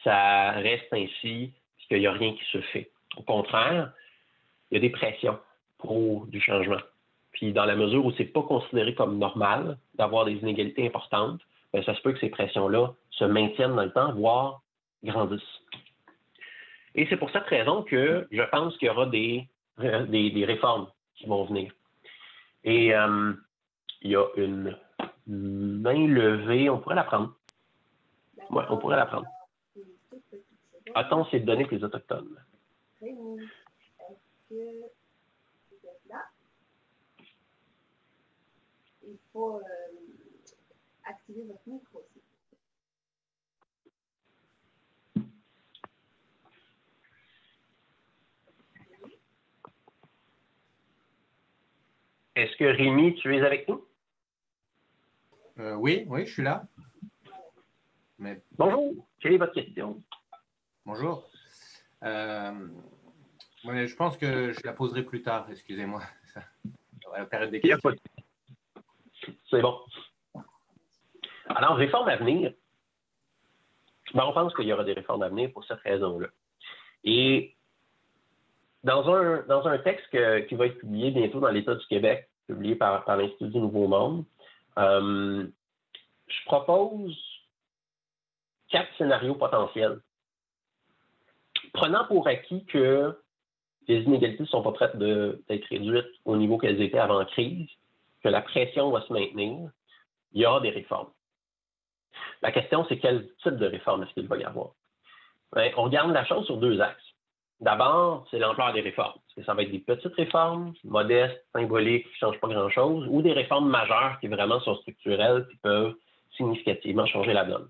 ça reste ainsi et qu'il n'y a rien qui se fait. Au contraire, il y a des pressions pour du changement. Puis, dans la mesure où ce n'est pas considéré comme normal d'avoir des inégalités importantes, bien, ça se peut que ces pressions-là se maintiennent dans le temps, voire grandissent. Et c'est pour cette raison que je pense qu'il y aura des réformes qui vont venir. Et il y a une main levée, on pourrait la prendre. Oui, on pourrait la prendre. A-t-on ces données pour les Autochtones? Rémi, est-ce que vous êtes là? Il faut activer votre micro aussi. Est-ce que Rémi, tu es avec nous? Oui, je suis là. Mais... Bonjour, quelle est votre question? Bonjour. Ouais, je pense que je la poserai plus tard, excusez-moi. À la période des Il y a questions. C'est bon. Alors, réforme à venir. Ben, on pense qu'il y aura des réformes à venir pour cette raison-là. Et dans un texte qui va être publié bientôt dans l'État du Québec, publié par l'Institut du Nouveau Monde, je propose 4 scénarios potentiels. Prenant pour acquis que les inégalités ne sont pas prêtes d'être réduites au niveau qu'elles étaient avant crise, que la pression va se maintenir, il y aura des réformes. La question, c'est quel type de réforme est-ce qu'il va y avoir? Bien, on regarde la chose sur 2 axes. D'abord, c'est l'ampleur des réformes. Est-ce que ça va être des petites réformes, modestes, symboliques, qui ne changent pas grand-chose, ou des réformes majeures qui vraiment sont structurelles, qui peuvent significativement changer la donne?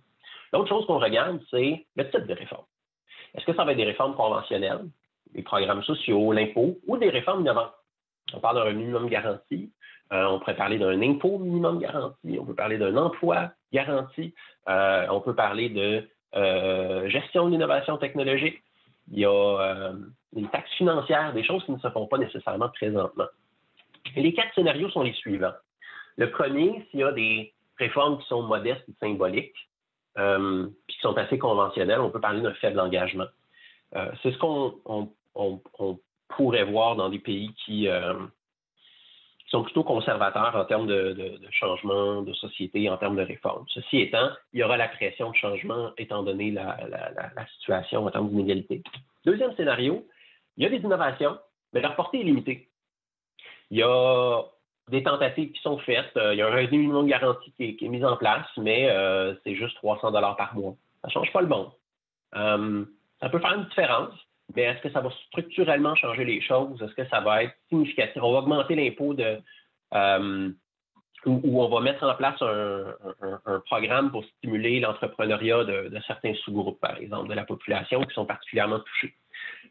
L'autre chose qu'on regarde, c'est le type de réforme. Est-ce que ça va être des réformes conventionnelles, des programmes sociaux, l'impôt, ou des réformes innovantes? On parle d'un minimum garanti, on pourrait parler d'un impôt minimum garanti, on peut parler d'un emploi garanti, on peut parler de gestion de l'innovation technologique, il y a des taxes financières, des choses qui ne se font pas nécessairement présentement. Et les 4 scénarios sont les suivants. Le premier, s'il y a des réformes qui sont modestes et symboliques, puis qui sont assez conventionnelles, on peut parler d'un faible engagement. C'est ce qu'on pourrait voir dans des pays qui sont plutôt conservateurs en termes de changement de société, en termes de réforme. Ceci étant, il y aura la pression de changement étant donné la situation en termes d'inégalité. Deuxième scénario, il y a des innovations, mais leur portée est limitée. Il y a des tentatives qui sont faites. Il y a un revenu minimum garanti qui est mis en place, mais c'est juste 300 $ par mois. Ça ne change pas le monde. Ça peut faire une différence, mais est-ce que ça va structurellement changer les choses? Est-ce que ça va être significatif? On va augmenter l'impôt ou on va mettre en place un programme pour stimuler l'entrepreneuriat de certains sous-groupes, par exemple, de la population qui sont particulièrement touchés.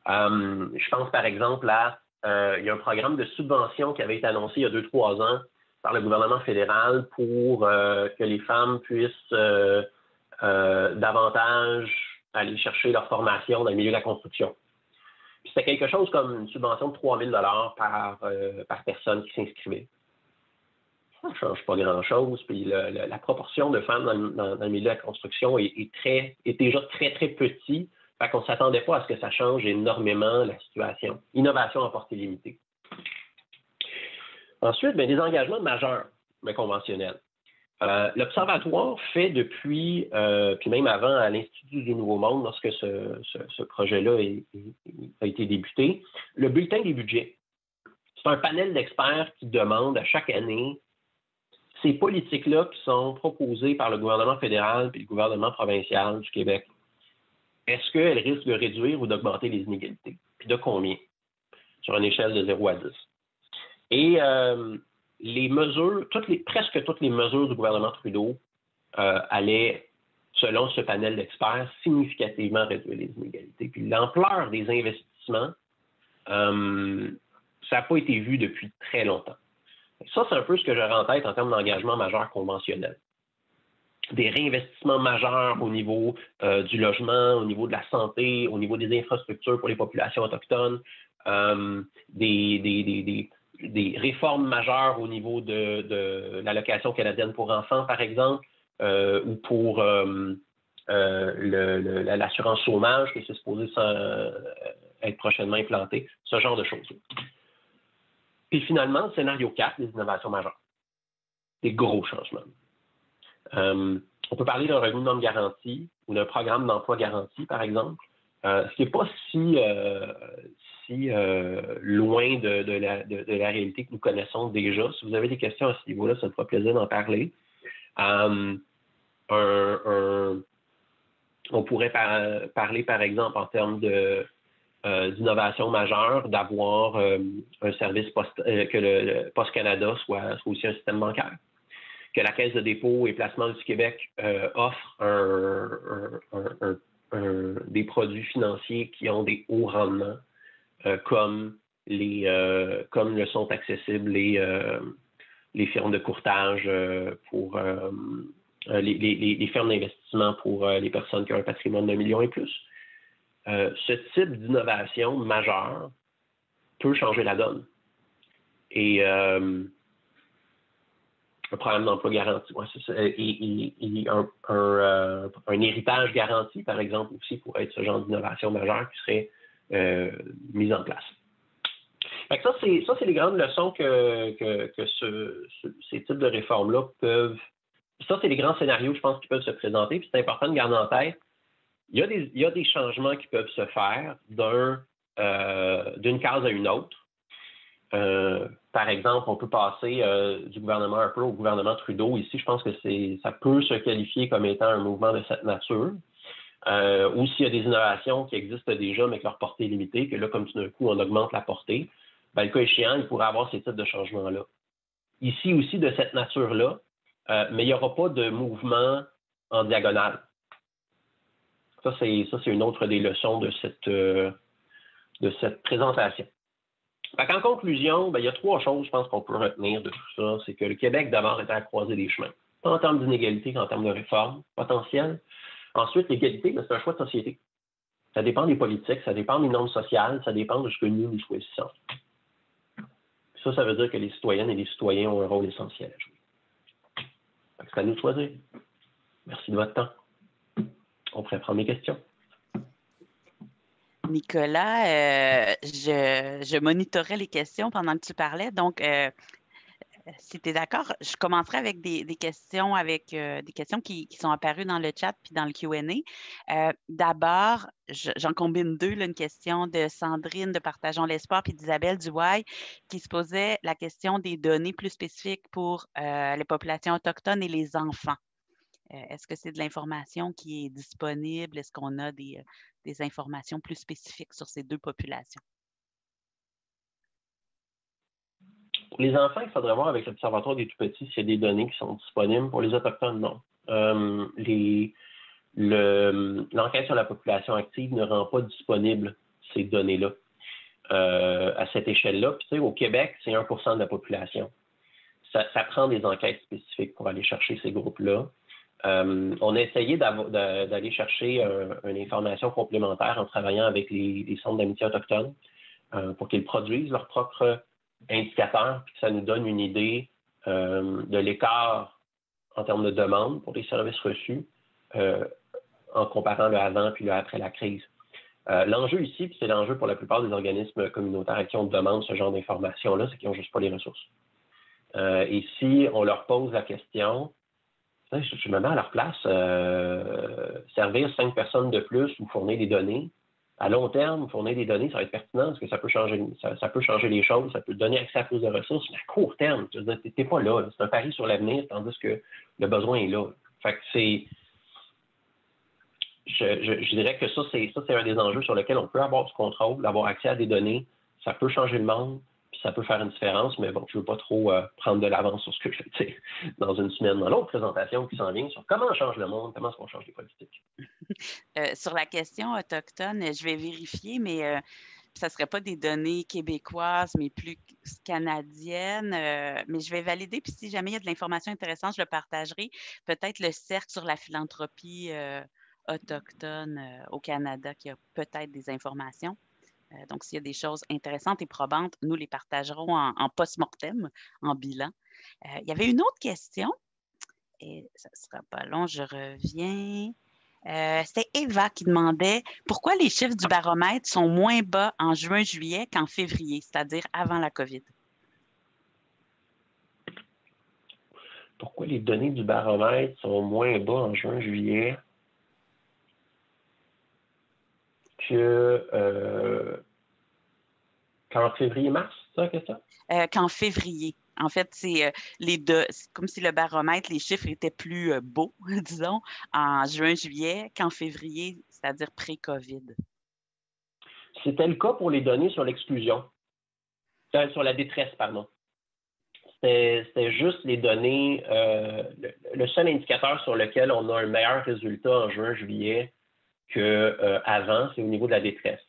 Je pense, par exemple, il y a un programme de subvention qui avait été annoncé il y a 2-3 ans par le gouvernement fédéral pour que les femmes puissent davantage aller chercher leur formation dans le milieu de la construction. C'était quelque chose comme une subvention de 3 000 $ par personne qui s'inscrivait. Ça ne change pas grand-chose. Puis la proportion de femmes dans le milieu de la construction est déjà très, très petit. Fait qu'on ne s'attendait pas à ce que ça change énormément la situation. Innovation à portée limitée. Ensuite, bien, des engagements majeurs, mais conventionnels. L'Observatoire fait depuis, puis même avant à l'Institut du Nouveau Monde, lorsque ce projet-là a été débuté, le bulletin des budgets. C'est un panel d'experts qui demande à chaque année ces politiques-là qui sont proposées par le gouvernement fédéral et le gouvernement provincial du Québec. Est-ce qu'elles risquent de réduire ou d'augmenter les inégalités? Puis de combien? Sur une échelle de 0 à 10. Et les mesures, presque toutes les mesures du gouvernement Trudeau allaient, selon ce panel d'experts, significativement réduire les inégalités. Puis l'ampleur des investissements, ça n'a pas été vu depuis très longtemps. Ça, c'est un peu ce que j'aurais en tête en termes d'engagement majeur conventionnel. Des réinvestissements majeurs au niveau du logement, au niveau de la santé, au niveau des infrastructures pour les populations autochtones, des réformes majeures au niveau de l'allocation canadienne pour enfants, par exemple, ou pour l'assurance chômage, qui est supposée être prochainement implantée, ce genre de choses. Puis finalement, le scénario 4, les innovations majeures. Des gros changements. On peut parler d'un revenu minimum garanti ou d'un programme d'emploi garanti, par exemple, ce qui n'est pas si loin de la réalité que nous connaissons déjà. Si vous avez des questions à ce niveau-là, ça me fera plaisir d'en parler. On pourrait parler, par exemple, en termes d'innovation majeure, d'avoir un service que le Poste Canada soit aussi un système bancaire. Que la Caisse de dépôt et placement du Québec offre des produits financiers qui ont des hauts rendements, comme le sont accessibles les firmes de courtage pour les firmes d'investissement pour les personnes qui ont un patrimoine d'1 million et plus. Ce type d'innovation majeure peut changer la donne. Et un programme d'emploi garanti, ouais, c'est ça. Et un héritage garanti, par exemple, aussi pourrait être ce genre d'innovation majeure qui serait mise en place. Fait que ça, c'est les grandes leçons que ces types de réformes-là peuvent... Ça, c'est les grands scénarios, je pense, qui peuvent se présenter. Puis c'est important de garder en tête, il y a des changements qui peuvent se faire d'une case à une autre. Par exemple, on peut passer du gouvernement Harper au gouvernement Trudeau. Ici, je pense que ça peut se qualifier comme étant un mouvement de cette nature. Ou s'il y a des innovations qui existent déjà, mais que leur portée est limitée, que là, comme tout d'un coup, on augmente la portée, ben, le cas échéant, il pourrait avoir ces types de changements-là. Ici aussi, de cette nature-là, mais il n'y aura pas de mouvement en diagonale. Ça, c'est une autre des leçons de cette présentation. En conclusion, ben, il y a 3 choses, je pense, qu'on peut retenir de tout ça. C'est que le Québec, d'abord, est à la croisée des chemins, tant en termes d'inégalité qu'en termes de réforme potentielle. Ensuite, l'égalité, c'est un choix de société. Ça dépend des politiques, ça dépend des normes sociales, ça dépend de ce que nous choisissons. Ça veut dire que les citoyennes et les citoyens ont un rôle essentiel à jouer. C'est à nous de choisir. Merci de votre temps. On pourrait prendre des questions. Nicolas, je monitorais les questions pendant que tu parlais. Donc, si tu es d'accord, je commencerai avec des questions qui sont apparues dans le chat puis dans le Q&A. D'abord, j'en combine 2, là, une question de Sandrine de Partageons l'espoir puis d'Isabelle Duhaye qui se posait la question des données plus spécifiques pour les populations autochtones et les enfants. Est-ce que c'est de l'information qui est disponible? Est-ce qu'on a des informations plus spécifiques sur ces 2 populations? Pour les enfants, il faudrait voir avec l'Observatoire des tout-petits s'il y a des données qui sont disponibles. Pour les Autochtones, non. L'enquête sur la population active ne rend pas disponible ces données-là à cette échelle-là. Puis, tu sais, au Québec, c'est 1% de la population. Ça prend des enquêtes spécifiques pour aller chercher ces groupes-là. On a essayé d'aller chercher une information complémentaire en travaillant avec les centres d'amitié autochtones pour qu'ils produisent leurs propres indicateurs, puis que ça nous donne une idée de l'écart en termes de demande pour les services reçus en comparant le avant puis le après la crise. L'enjeu ici, puis c'est l'enjeu pour la plupart des organismes communautaires à qui on demande ce genre d'informations-là, c'est qu'ils n'ont juste pas les ressources. Et si on leur pose la question, je me mets à leur place, servir 5 personnes de plus ou fournir des données, à long terme, fournir des données, ça va être pertinent parce que ça peut changer les choses, ça peut donner accès à plus de ressources, mais à court terme, tu n'es pas là. C'est un pari sur l'avenir, tandis que le besoin est là. Fait que je dirais que ça, c'est un des enjeux sur lesquels on peut avoir du contrôle, avoir accès à des données, ça peut changer le monde, puis ça peut faire une différence, mais bon, je ne veux pas trop prendre de l'avance sur ce que je fais dans une semaine. Dans l'autre présentation qui s'en vient sur comment on change le monde, comment est-ce qu'on change les politiques. Sur la question autochtone, je vais vérifier, mais ça ne serait pas des données québécoises, mais plus canadiennes. Mais je vais valider, puis si jamais il y a de l'information intéressante, je le partagerai. Peut-être le Cercle sur la philanthropie autochtone au Canada qui a peut-être des informations. Donc, s'il y a des choses intéressantes et probantes, nous les partagerons en post-mortem, en bilan. Il y avait une autre question, et ça ne sera pas long, je reviens. C'était Eva qui demandait pourquoi les chiffres du baromètre sont moins bas en juin-juillet qu'en février, c'est-à-dire avant la COVID. Pourquoi les données du baromètre sont moins bas en juin-juillet qu'en février-mars, c'est ça la question? Qu'en février. En fait, c'est comme si le baromètre, les chiffres étaient plus beaux, disons, en juin-juillet qu'en février, c'est-à-dire pré-COVID. C'était le cas pour les données sur l'exclusion, sur la détresse, pardon. C'était juste les données, le seul indicateur sur lequel on a un meilleur résultat en juin-juillet qu'avant, c'est au niveau de la détresse.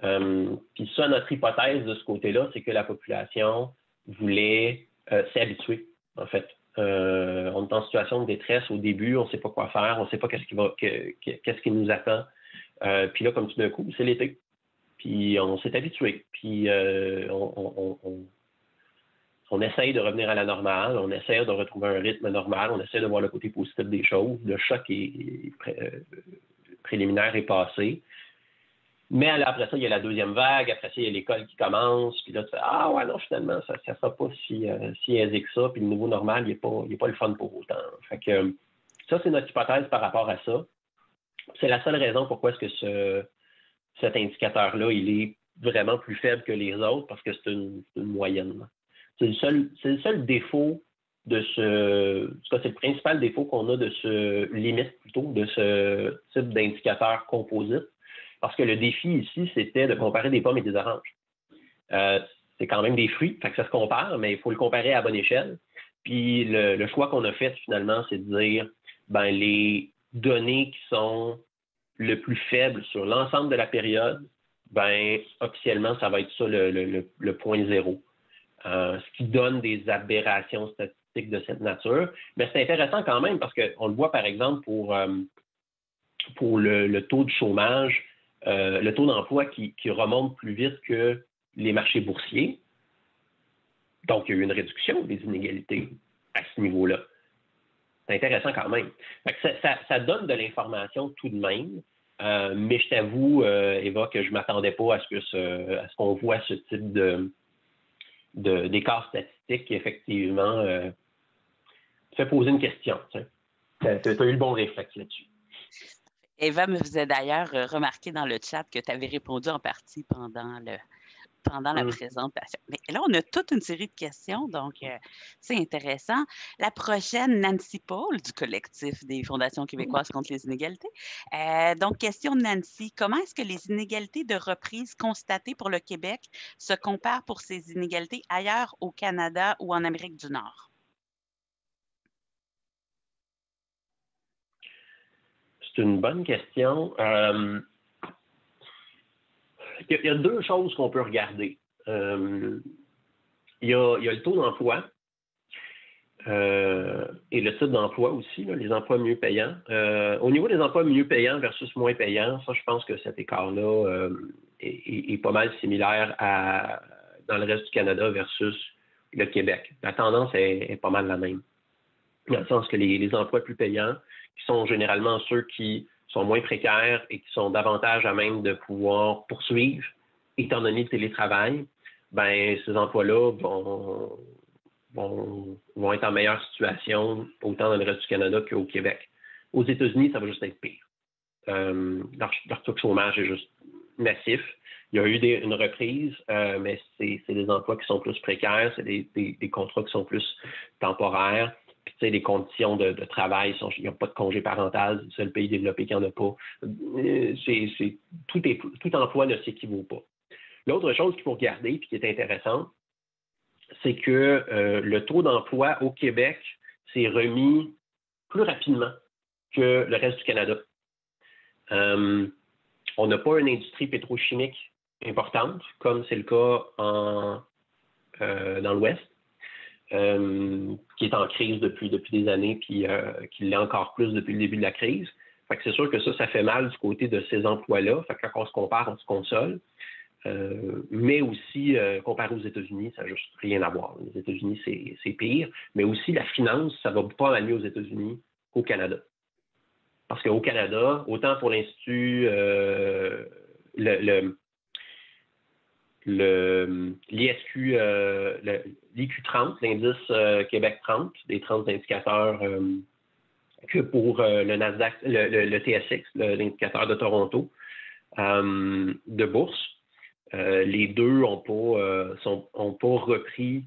Puis ça, notre hypothèse de ce côté-là, c'est que la population voulait s'habituer, en fait. On est en situation de détresse au début, on ne sait pas quoi faire, on ne sait pas qu'est-ce qui nous attend. Puis là, comme tout d'un coup, c'est l'été. Puis on s'est habitué. Puis on essaye de revenir à la normale, on essaie de retrouver un rythme normal, on essaie de voir le côté positif des choses. Le choc préliminaire est passé. Mais après ça, il y a la deuxième vague, après ça, il y a l'école qui commence, puis là, tu fais « Ah ouais, non, finalement, ça ne sera pas si aisé que ça, puis le nouveau normal, il n'est pas le fun pour autant. » Fait que ça, c'est notre hypothèse par rapport à ça. C'est la seule raison pourquoi est-ce que cet indicateur-là, il est vraiment plus faible que les autres, parce que c'est une moyenne. C'est le seul défaut de c'est le principal défaut qu'on a de limite plutôt, de ce type d'indicateur composite. Parce que le défi ici, c'était de comparer des pommes et des oranges. C'est quand même des fruits, fait que ça se compare, mais il faut le comparer à bonne échelle. Puis le choix qu'on a fait finalement, c'est de dire, ben les données qui sont le plus faibles sur l'ensemble de la période, ben officiellement, ça va être ça le point zéro. Ce qui donne des aberrations statistiques de cette nature. Mais c'est intéressant quand même parce qu'on le voit par exemple pour le taux de chômage, le taux d'emploi qui remonte plus vite que les marchés boursiers. Donc, il y a eu une réduction des inégalités à ce niveau-là. C'est intéressant quand même. Fait que ça donne de l'information tout de même, mais je t'avoue, Eva, que je ne m'attendais pas à ce qu'on voit ce type d'écart statistique qui, effectivement, fait poser une question. Tu as eu le bon réflexe là-dessus. Eva me faisait d'ailleurs remarquer dans le chat que tu avais répondu en partie pendant la présentation. Mais là, on a toute une série de questions, donc c'est intéressant. La prochaine, Nancy Paul, du collectif des Fondations québécoises contre les inégalités. Donc, question de Nancy. Comment est-ce que les inégalités de reprise constatées pour le Québec se comparent pour ces inégalités ailleurs au Canada ou en Amérique du Nord? C'est une bonne question. Il y a deux choses qu'on peut regarder. Il y a le taux d'emploi et le type d'emploi aussi, là, les emplois mieux payants. Au niveau des emplois mieux payants versus moins payants, ça, je pense que cet écart-là est pas mal similaire dans le reste du Canada versus le Québec. La tendance est pas mal la même. Dans le sens que les emplois plus payants, qui sont généralement ceux qui sont moins précaires et qui sont davantage à même de pouvoir poursuivre, étant donné le télétravail, ben ces emplois-là vont être en meilleure situation autant dans le reste du Canada qu'au Québec. Aux États-Unis, ça va juste être pire. Leur taux de chômage est juste massif. Il y a eu une reprise, mais c'est des emplois qui sont plus précaires, c'est des contrats qui sont plus temporaires. Puis, tu sais, les conditions de travail, il n'y a pas de congé parental, c'est le seul pays développé qui n'en a pas. Tout emploi ne s'équivaut pas. L'autre chose qu'il faut regarder, puis qui est intéressante, c'est que le taux d'emploi au Québec s'est remis plus rapidement que le reste du Canada. On n'a pas une industrie pétrochimique importante, comme c'est le cas dans l'Ouest. Qui est en crise depuis des années, puis qui l'est encore plus depuis le début de la crise. Fait que c'est sûr que ça fait mal du côté de ces emplois-là. Fait que quand on se compare, on se console. Mais aussi, comparé aux États-Unis, ça n'a juste rien à voir. Les États-Unis, c'est pire. Mais aussi, la finance, ça va pas mal mieux aux États-Unis qu'au Canada. Parce qu'au Canada, autant pour l'Institut, l'ISQ, l'IQ30, l'indice Québec 30, des 30 indicateurs que pour le Nasdaq, le TSX, l'indicateur de Toronto, de bourse. Les deux n'ont pas repris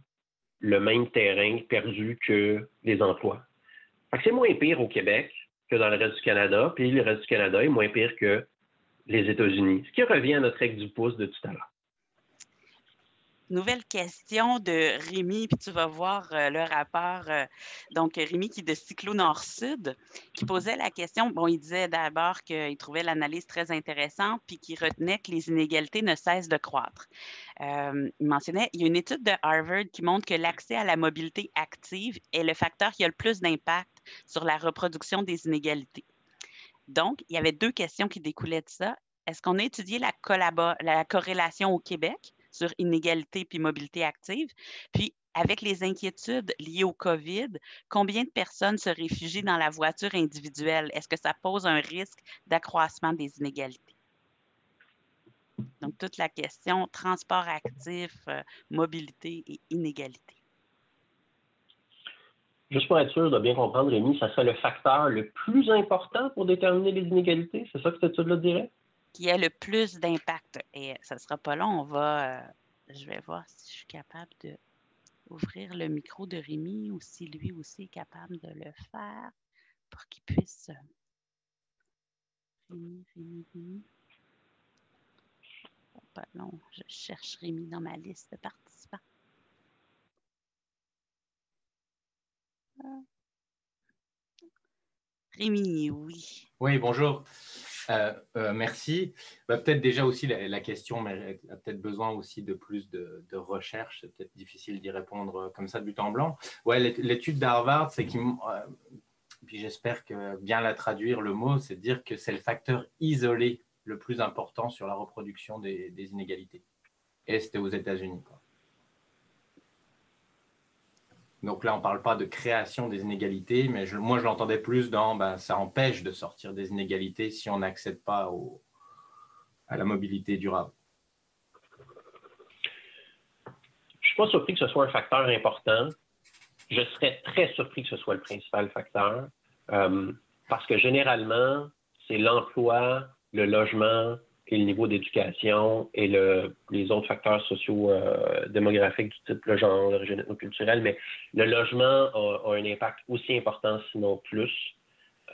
le même terrain perdu que les emplois. Fait que c'est moins pire au Québec que dans le reste du Canada, puis le reste du Canada est moins pire que les États-Unis, ce qui revient à notre règle du pouce de tout à l'heure. Nouvelle question de Rémi, puis tu vas voir le rapport. Donc, Rémi qui est de Cyclo Nord-Sud, qui posait la question. Bon, il disait d'abord qu'il trouvait l'analyse très intéressante, puis qu'il retenait que les inégalités ne cessent de croître. Il mentionnait, il y a une étude de Harvard qui montre que l'accès à la mobilité active est le facteur qui a le plus d'impact sur la reproduction des inégalités. Donc, il y avait deux questions qui découlaient de ça. est-ce qu'on a étudié la corrélation au Québec sur inégalité puis mobilité active? Puis, avec les inquiétudes liées au COVID, combien de personnes se réfugient dans la voiture individuelle? Est-ce que ça pose un risque d'accroissement des inégalités? Donc, toute la question transport actif, mobilité et inégalité. Juste pour être sûr de bien comprendre, Rémi, ça serait le facteur le plus important pour déterminer les inégalités? C'est ça que cette étude-là dirait? Qui a le plus d'impact. Et ça ne sera pas long, je vais voir si je suis capable d'ouvrir le micro de Rémi ou si lui aussi est capable de le faire pour qu'il puisse... Rémi. Pas long, je cherche Rémi dans ma liste de participants. Rémi, oui. Oui, bonjour. Merci. Peut-être déjà aussi la question, mais a peut-être besoin aussi de plus de recherche. C'est peut-être difficile d'y répondre comme ça de but en blanc. Ouais, l'étude d'Harvard, c'est puis j'espère que bien la traduire le mot, c'est de dire que c'est le facteur isolé le plus important sur la reproduction des inégalités. Et c'était aux États-Unis, quoi. Donc là, on ne parle pas de création des inégalités, mais moi, je l'entendais plus dans ça empêche de sortir des inégalités si on n'accède pas à la mobilité durable. Je ne suis pas surpris que ce soit un facteur important. Je serais très surpris que ce soit le principal facteur, parce que généralement, c'est l'emploi, le logement et le niveau d'éducation et les autres facteurs sociaux démographiques du type le genre, l'origine ethnoculturelle, mais le logement a un impact aussi important, sinon plus.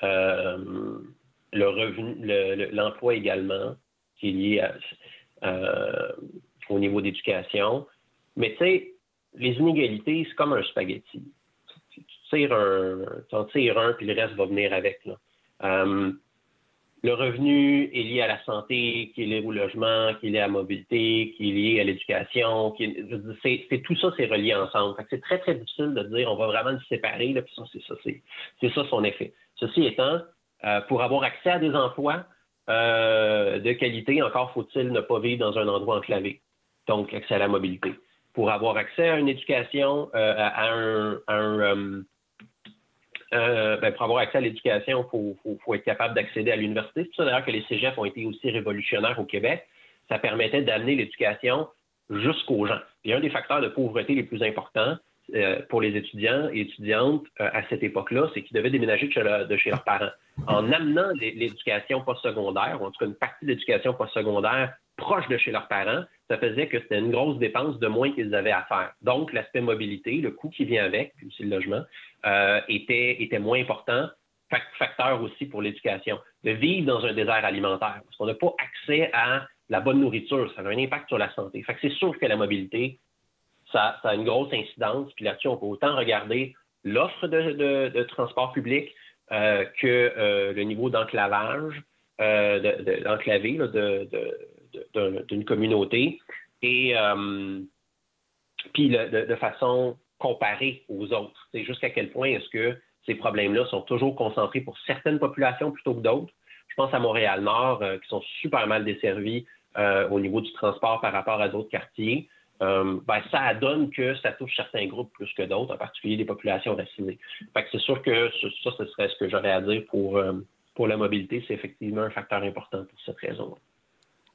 Le revenu, l'emploi également, qui est lié au niveau d'éducation. Mais tu sais, les inégalités, c'est comme un spaghetti. T'en tires un, puis le reste va venir avec. Là. Le revenu est lié à la santé, qui est lié au logement, qui est lié à la mobilité, qui est lié à l'éducation. Tout ça, c'est relié ensemble. C'est très, très difficile de dire on va vraiment le séparer, là, puis ça, c'est ça son effet. Ceci étant, pour avoir accès à des emplois de qualité, encore faut-il ne pas vivre dans un endroit enclavé. Donc, accès à la mobilité. Pour avoir accès à une éducation, pour avoir accès à l'éducation, il faut être capable d'accéder à l'université. C'est pour ça d'ailleurs que les cégeps ont été aussi révolutionnaires au Québec. Ça permettait d'amener l'éducation jusqu'aux gens. Et un des facteurs de pauvreté les plus importants pour les étudiants et étudiantes à cette époque-là, c'est qu'ils devaient déménager de chez leurs parents. En amenant l'éducation postsecondaire, ou en tout cas une partie de l'éducation postsecondaire proche de chez leurs parents, ça faisait que c'était une grosse dépense de moins qu'ils avaient à faire. Donc, l'aspect mobilité, le coût qui vient avec, puis aussi le logement, était moins important, facteur aussi pour l'éducation. De vivre dans un désert alimentaire, parce qu'on n'a pas accès à la bonne nourriture, ça a un impact sur la santé. Fait que c'est sûr que la mobilité, ça a une grosse incidence, puis là-dessus, on peut autant regarder l'offre de transport public que le niveau d'enclavage, d'enclavé d'une communauté, et puis de façon comparée aux autres. C'est jusqu'à quel point est-ce que ces problèmes-là sont toujours concentrés pour certaines populations plutôt que d'autres. Je pense à Montréal-Nord, qui sont super mal desservis au niveau du transport par rapport à d'autres quartiers. Ça donne que ça touche certains groupes plus que d'autres, en particulier les populations racinées. Fait que c'est sûr que ça, ce serait ce que j'aurais à dire pour la mobilité. C'est effectivement un facteur important pour cette raison.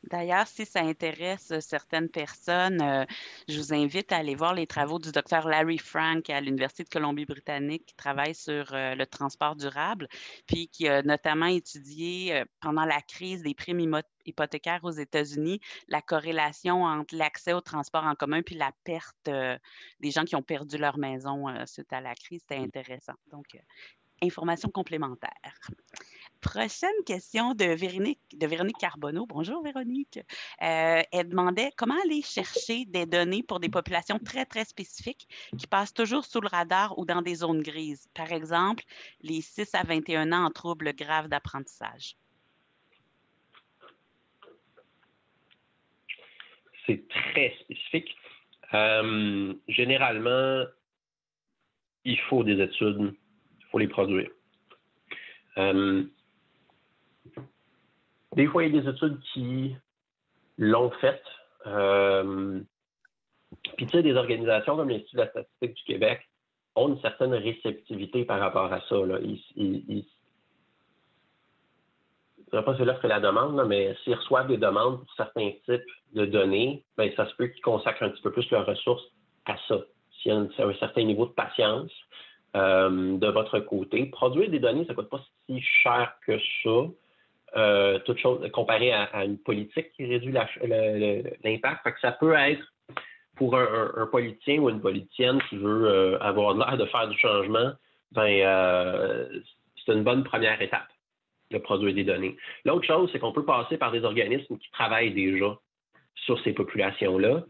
D'ailleurs, si ça intéresse certaines personnes, je vous invite à aller voir les travaux du docteur Larry Frank à l'Université de Colombie-Britannique qui travaille sur le transport durable, puis qui a notamment étudié pendant la crise des primes hypothécaires aux États-Unis la corrélation entre l'accès au transport en commun puis la perte des gens qui ont perdu leur maison suite à la crise. C'était intéressant. Donc, information complémentaire. Prochaine question de Véronique Carbonneau. Bonjour Véronique. Elle demandait comment aller chercher des données pour des populations très, très spécifiques qui passent toujours sous le radar ou dans des zones grises. Par exemple, les 6 à 21 ans en troubles graves d'apprentissage. C'est très spécifique. Généralement, il faut des études, il faut les produire. Des fois, il y a des études qui l'ont fait. Puis, tu sais, des organisations comme l'Institut de la statistique du Québec ont une certaine réceptivité par rapport à ça. Là. Je ne sais pas si c'est l'offre et la demande, là, mais s'ils reçoivent des demandes pour certains types de données, bien, ça se peut qu'ils consacrent un petit peu plus leurs ressources à ça. S'il y a un certain niveau de patience de votre côté, produire des données, ça ne coûte pas si cher que ça, toute chose comparé à une politique qui réduit l'impact. Fait que ça peut être pour un politicien ou une politicienne qui veut avoir l'air de faire du changement, ben, c'est une bonne première étape de produire des données. L'autre chose, c'est qu'on peut passer par des organismes qui travaillent déjà sur ces populations-là.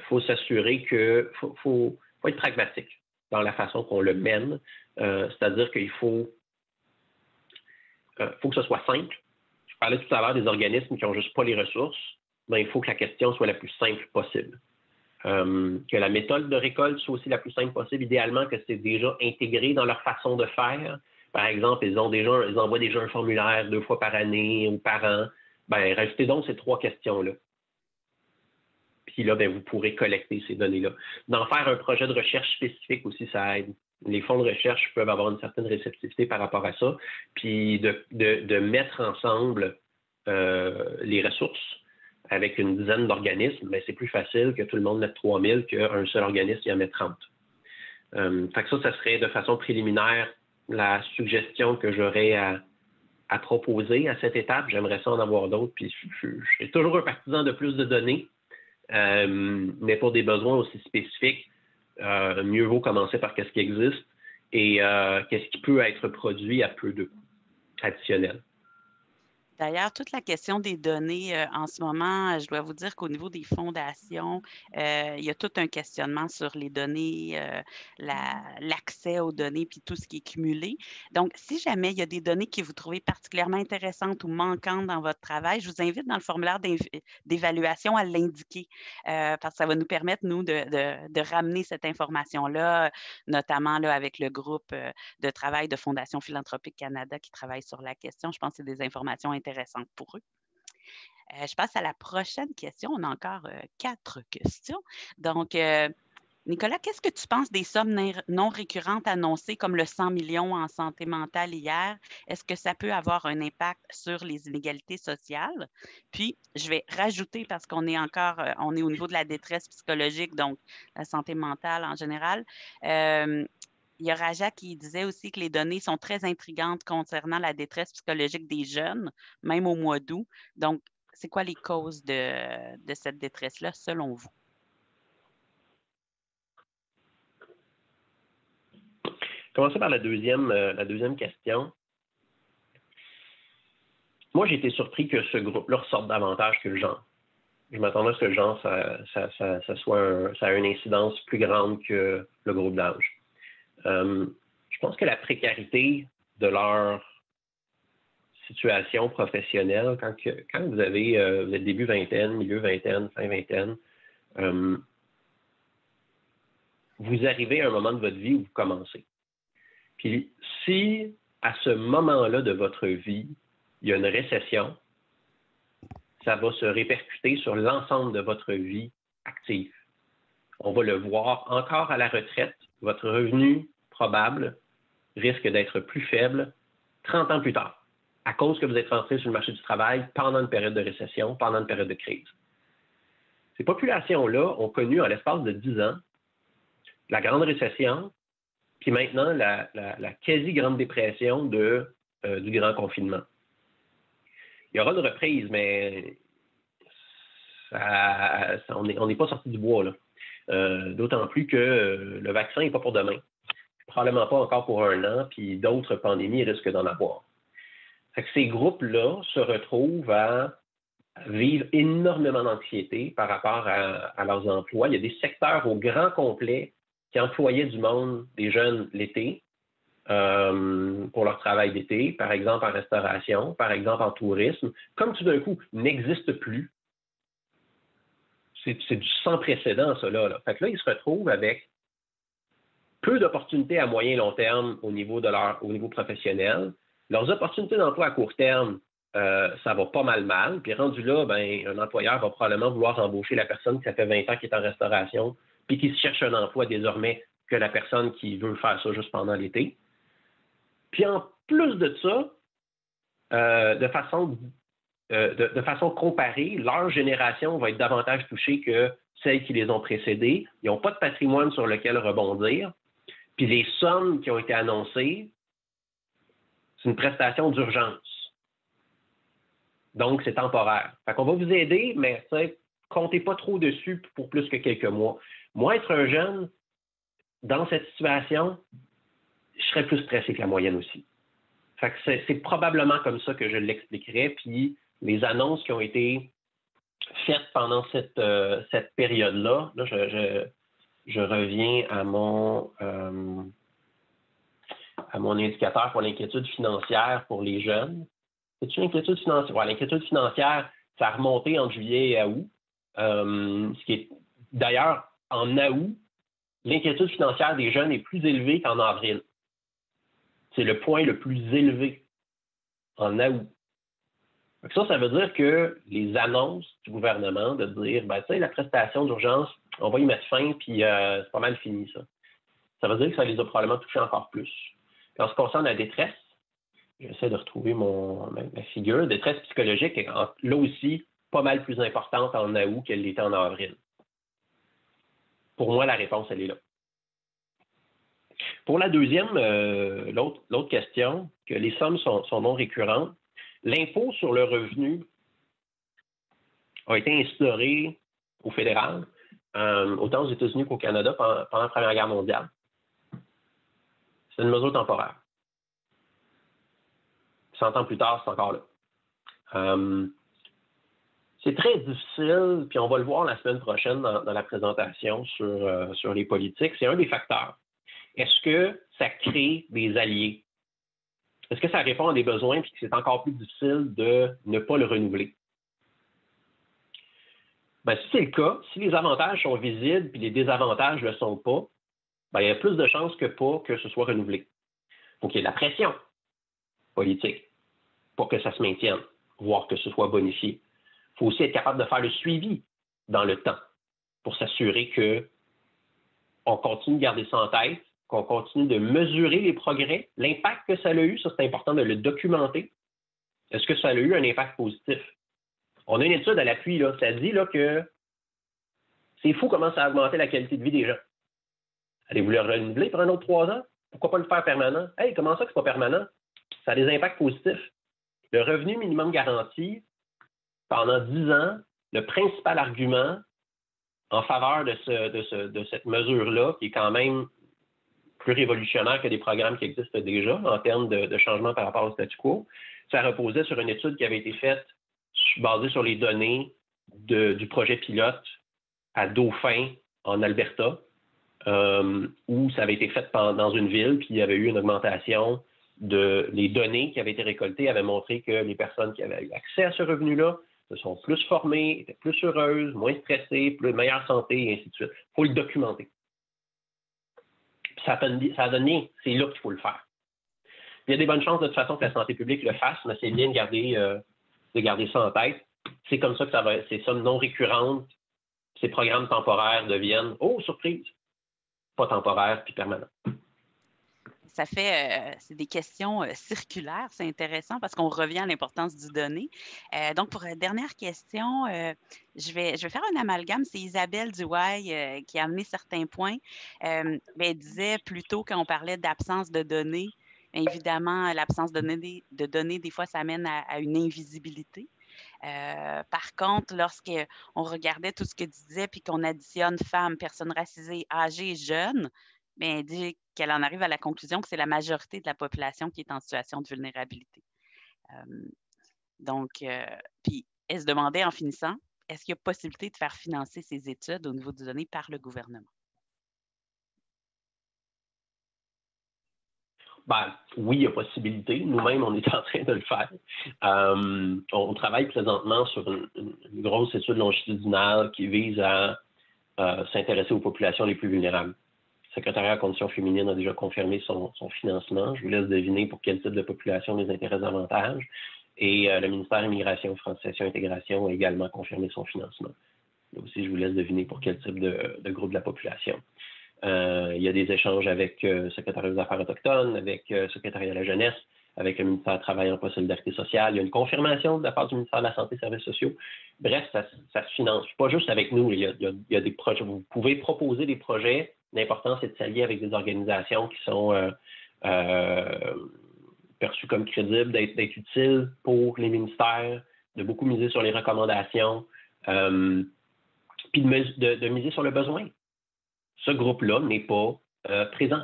Faut s'assurer que faut être pragmatique dans la façon qu'on le mène. C'est-à-dire qu'il faut que ce soit simple. Je parlais tout à l'heure des organismes qui n'ont juste pas les ressources. Ben, il faut que la question soit la plus simple possible. Que la méthode de récolte soit aussi la plus simple possible. Idéalement, que c'est déjà intégré dans leur façon de faire. Par exemple, ils envoient déjà un formulaire 2 fois par année ou par an. Ben, rajoutez donc ces 3 questions-là. Puis là, ben, vous pourrez collecter ces données-là. D'en faire un projet de recherche spécifique aussi, ça aide. Les fonds de recherche peuvent avoir une certaine réceptivité par rapport à ça. Puis de mettre ensemble les ressources avec une dizaine d'organismes, ben, c'est plus facile que tout le monde mette 3000 qu'un seul organisme y en met 30. Fait que ça serait de façon préliminaire la suggestion que j'aurais à proposer à cette étape. J'aimerais ça en avoir d'autres, puis je suis toujours un partisan de plus de données, mais pour des besoins aussi spécifiques, mieux vaut commencer par qu'est-ce qui existe et qu'est-ce qui peut être produit à peu de coûts additionnels. D'ailleurs, toute la question des données en ce moment, je dois vous dire qu'au niveau des fondations, il y a tout un questionnement sur les données, l'accès aux données, puis tout ce qui est cumulé. Donc, si jamais il y a des données que vous trouvez particulièrement intéressantes ou manquantes dans votre travail, je vous invite dans le formulaire d'évaluation à l'indiquer, parce que ça va nous permettre, nous, de ramener cette information-là, notamment là, avec le groupe de travail de Fondation Philanthropique Canada qui travaille sur la question. Je pense que c'est des informations intéressantes pour eux. Je passe à la prochaine question. On a encore 4 questions. Donc, Nicolas, qu'est-ce que tu penses des sommes non récurrentes annoncées comme le 100 millions en santé mentale hier? Est-ce que ça peut avoir un impact sur les inégalités sociales? Puis, je vais rajouter, parce qu'on est encore, on est au niveau de la détresse psychologique, donc la santé mentale en général. Il y a Raja qui disait aussi que les données sont très intrigantes concernant la détresse psychologique des jeunes, même au mois d'août. Donc, c'est quoi les causes de cette détresse-là, selon vous? Commencer par la deuxième question. Moi, j'ai été surpris que ce groupe-là ressorte davantage que le genre. Je m'attendais à ce que le genre, ça a une incidence plus grande que le groupe d'âge. Je pense que la précarité de leur situation professionnelle, quand vous êtes début vingtaine, milieu vingtaine, fin vingtaine, vous arrivez à un moment de votre vie où vous commencez. Puis si à ce moment-là de votre vie, il y a une récession, ça va se répercuter sur l'ensemble de votre vie active. On va le voir encore à la retraite, votre revenu probable risque d'être plus faible 30 ans plus tard, à cause que vous êtes rentré sur le marché du travail pendant une période de récession, pendant une période de crise. Ces populations-là ont connu, en l'espace de 10 ans, la grande récession, puis maintenant la quasi-grande dépression du grand confinement. Il y aura une reprise, mais on n'est pas sorti du bois, là. D'autant plus que le vaccin n'est pas pour demain. Probablement pas encore pour 1 an, puis d'autres pandémies risquent d'en avoir. Fait que ces groupes-là se retrouvent à vivre énormément d'anxiété par rapport à leurs emplois. Il y a des secteurs au grand complet qui employaient du monde, des jeunes, l'été, pour leur travail d'été, par exemple en restauration, par exemple en tourisme, comme tout d'un coup n'existe plus. C'est du sans précédent, ça, là. Fait que là, ils se retrouvent avec peu d'opportunités à moyen et long terme au niveau professionnel. Leurs opportunités d'emploi à court terme ça va pas mal. Puis rendu là, ben, un employeur va probablement vouloir embaucher la personne qui ça fait 20 ans qui est en restauration, puis qui se cherche un emploi désormais que la personne qui veut faire ça juste pendant l'été. Puis en plus de ça, de façon comparée, leur génération va être davantage touchée que celles qui les ont précédées. Ils n'ont pas de patrimoine sur lequel rebondir. Puis les sommes qui ont été annoncées, c'est une prestation d'urgence. Donc, c'est temporaire. Fait qu'on va vous aider, mais comptez pas trop dessus pour plus que quelques mois. Moi, être un jeune, dans cette situation, je serais plus stressé que la moyenne aussi. Fait que c'est probablement comme ça que je l'expliquerais. Puis les annonces qui ont été faites pendant cette période-là, là, je reviens à mon indicateur pour l'inquiétude financière pour les jeunes. C'est-tu l'inquiétude financière? Ouais, l'inquiétude financière, ça a remonté entre juillet et août. Ce qui est d'ailleurs, en août, l'inquiétude financière des jeunes est plus élevée qu'en avril. C'est le point le plus élevé en août. Ça veut dire que les annonces du gouvernement de dire, ben, tu sais, la prestation d'urgence, on va y mettre fin, puis c'est pas mal fini, ça. Ça veut dire que ça les a probablement touchés encore plus. Puis en ce qui concerne la détresse, j'essaie de retrouver ma figure. Détresse psychologique est là aussi pas mal plus importante en août qu'elle l'était en avril. Pour moi, la réponse, elle est là. Pour la deuxième, l'autre question, que les sommes sont non récurrentes, l'impôt sur le revenu a été instauré au fédéral, autant aux États-Unis qu'au Canada pendant la Première Guerre mondiale. C'est une mesure temporaire. 100 ans plus tard, c'est encore là. C'est très difficile, puis on va le voir la semaine prochaine dans la présentation sur les politiques. C'est un des facteurs. Est-ce que ça crée des alliés? Est-ce que ça répond à des besoins puis que c'est encore plus difficile de ne pas le renouveler? Ben, si c'est le cas, si les avantages sont visibles puis les désavantages ne le sont pas, ben, il y a plus de chances que pas que ce soit renouvelé. Il faut qu'il y ait de la pression politique pour que ça se maintienne, voire que ce soit bonifié. Il faut aussi être capable de faire le suivi dans le temps pour s'assurer qu'on continue de garder ça en tête, qu'on continue de mesurer les progrès, l'impact que ça a eu, ça c'est important de le documenter. Est-ce que ça a eu un impact positif? On a une étude à l'appui, là, ça dit là, que c'est fou comment ça a augmenté la qualité de vie des gens. Allez-vous le renouveler pour un autre 3 ans? Pourquoi pas le faire permanent? Hey, comment ça que c'est pas permanent? Ça a des impacts positifs. Le revenu minimum garanti, pendant 10 ans, le principal argument en faveur de cette mesure-là, qui est quand même plus révolutionnaire que des programmes qui existent déjà en termes de changement par rapport au statu quo, ça reposait sur une étude qui avait été faite basée sur les données du projet pilote à Dauphin, en Alberta, où ça avait été fait dans une ville, puis il y avait eu une augmentation les données qui avaient été récoltées avaient montré que les personnes qui avaient eu accès à ce revenu-là se sont plus formées, étaient plus heureuses, moins stressées, meilleure santé, et ainsi de suite. Il faut le documenter. Ça donne bien, c'est là qu'il faut le faire. Il y a des bonnes chances de toute façon que la santé publique le fasse, mais c'est bien de garder ça en tête. C'est comme ça que ces sommes non récurrentes, ces programmes temporaires deviennent, oh, surprise, pas temporaires puis permanents. C'est des questions circulaires, c'est intéressant parce qu'on revient à l'importance du donné. Donc, pour la dernière question, je vais faire un amalgame. C'est Isabelle Duhaye qui a amené certains points. Elle disait plutôt quand on parlait d'absence de données, évidemment, l'absence de données, des fois, ça amène à une invisibilité. Par contre, lorsqu'on regardait tout ce que tu disais puis qu'on additionne femmes, personnes racisées, âgées, jeunes, bien, elle dit qu'elle en arrive à la conclusion que c'est la majorité de la population qui est en situation de vulnérabilité. Puis elle se demandait en finissant, est-ce qu'il y a possibilité de faire financer ces études au niveau des données par le gouvernement? Ben, oui, il y a possibilité. Nous-mêmes, on est en train de le faire. On travaille présentement sur une grosse étude longitudinale qui vise à s'intéresser aux populations les plus vulnérables. Le secrétariat à la condition féminine a déjà confirmé son financement. Je vous laisse deviner pour quel type de population les intéresse davantage. Et le ministère Immigration, Francisation, Intégration a également confirmé son financement. Là aussi, je vous laisse deviner pour quel type de groupe de la population. Il y a des échanges avec le secrétariat des Affaires autochtones, avec le secrétariat de la jeunesse, avec le ministère du Travail, Emploi et Solidarité sociale. Il y a une confirmation de la part du ministère de la Santé et des Services sociaux. Bref, ça se finance. Pas juste avec nous. Il y a des projets. Vous pouvez proposer des projets. L'important, c'est de s'allier avec des organisations qui sont perçues comme crédibles, d'être utiles pour les ministères, de beaucoup miser sur les recommandations, puis de miser sur le besoin. Ce groupe-là n'est pas présent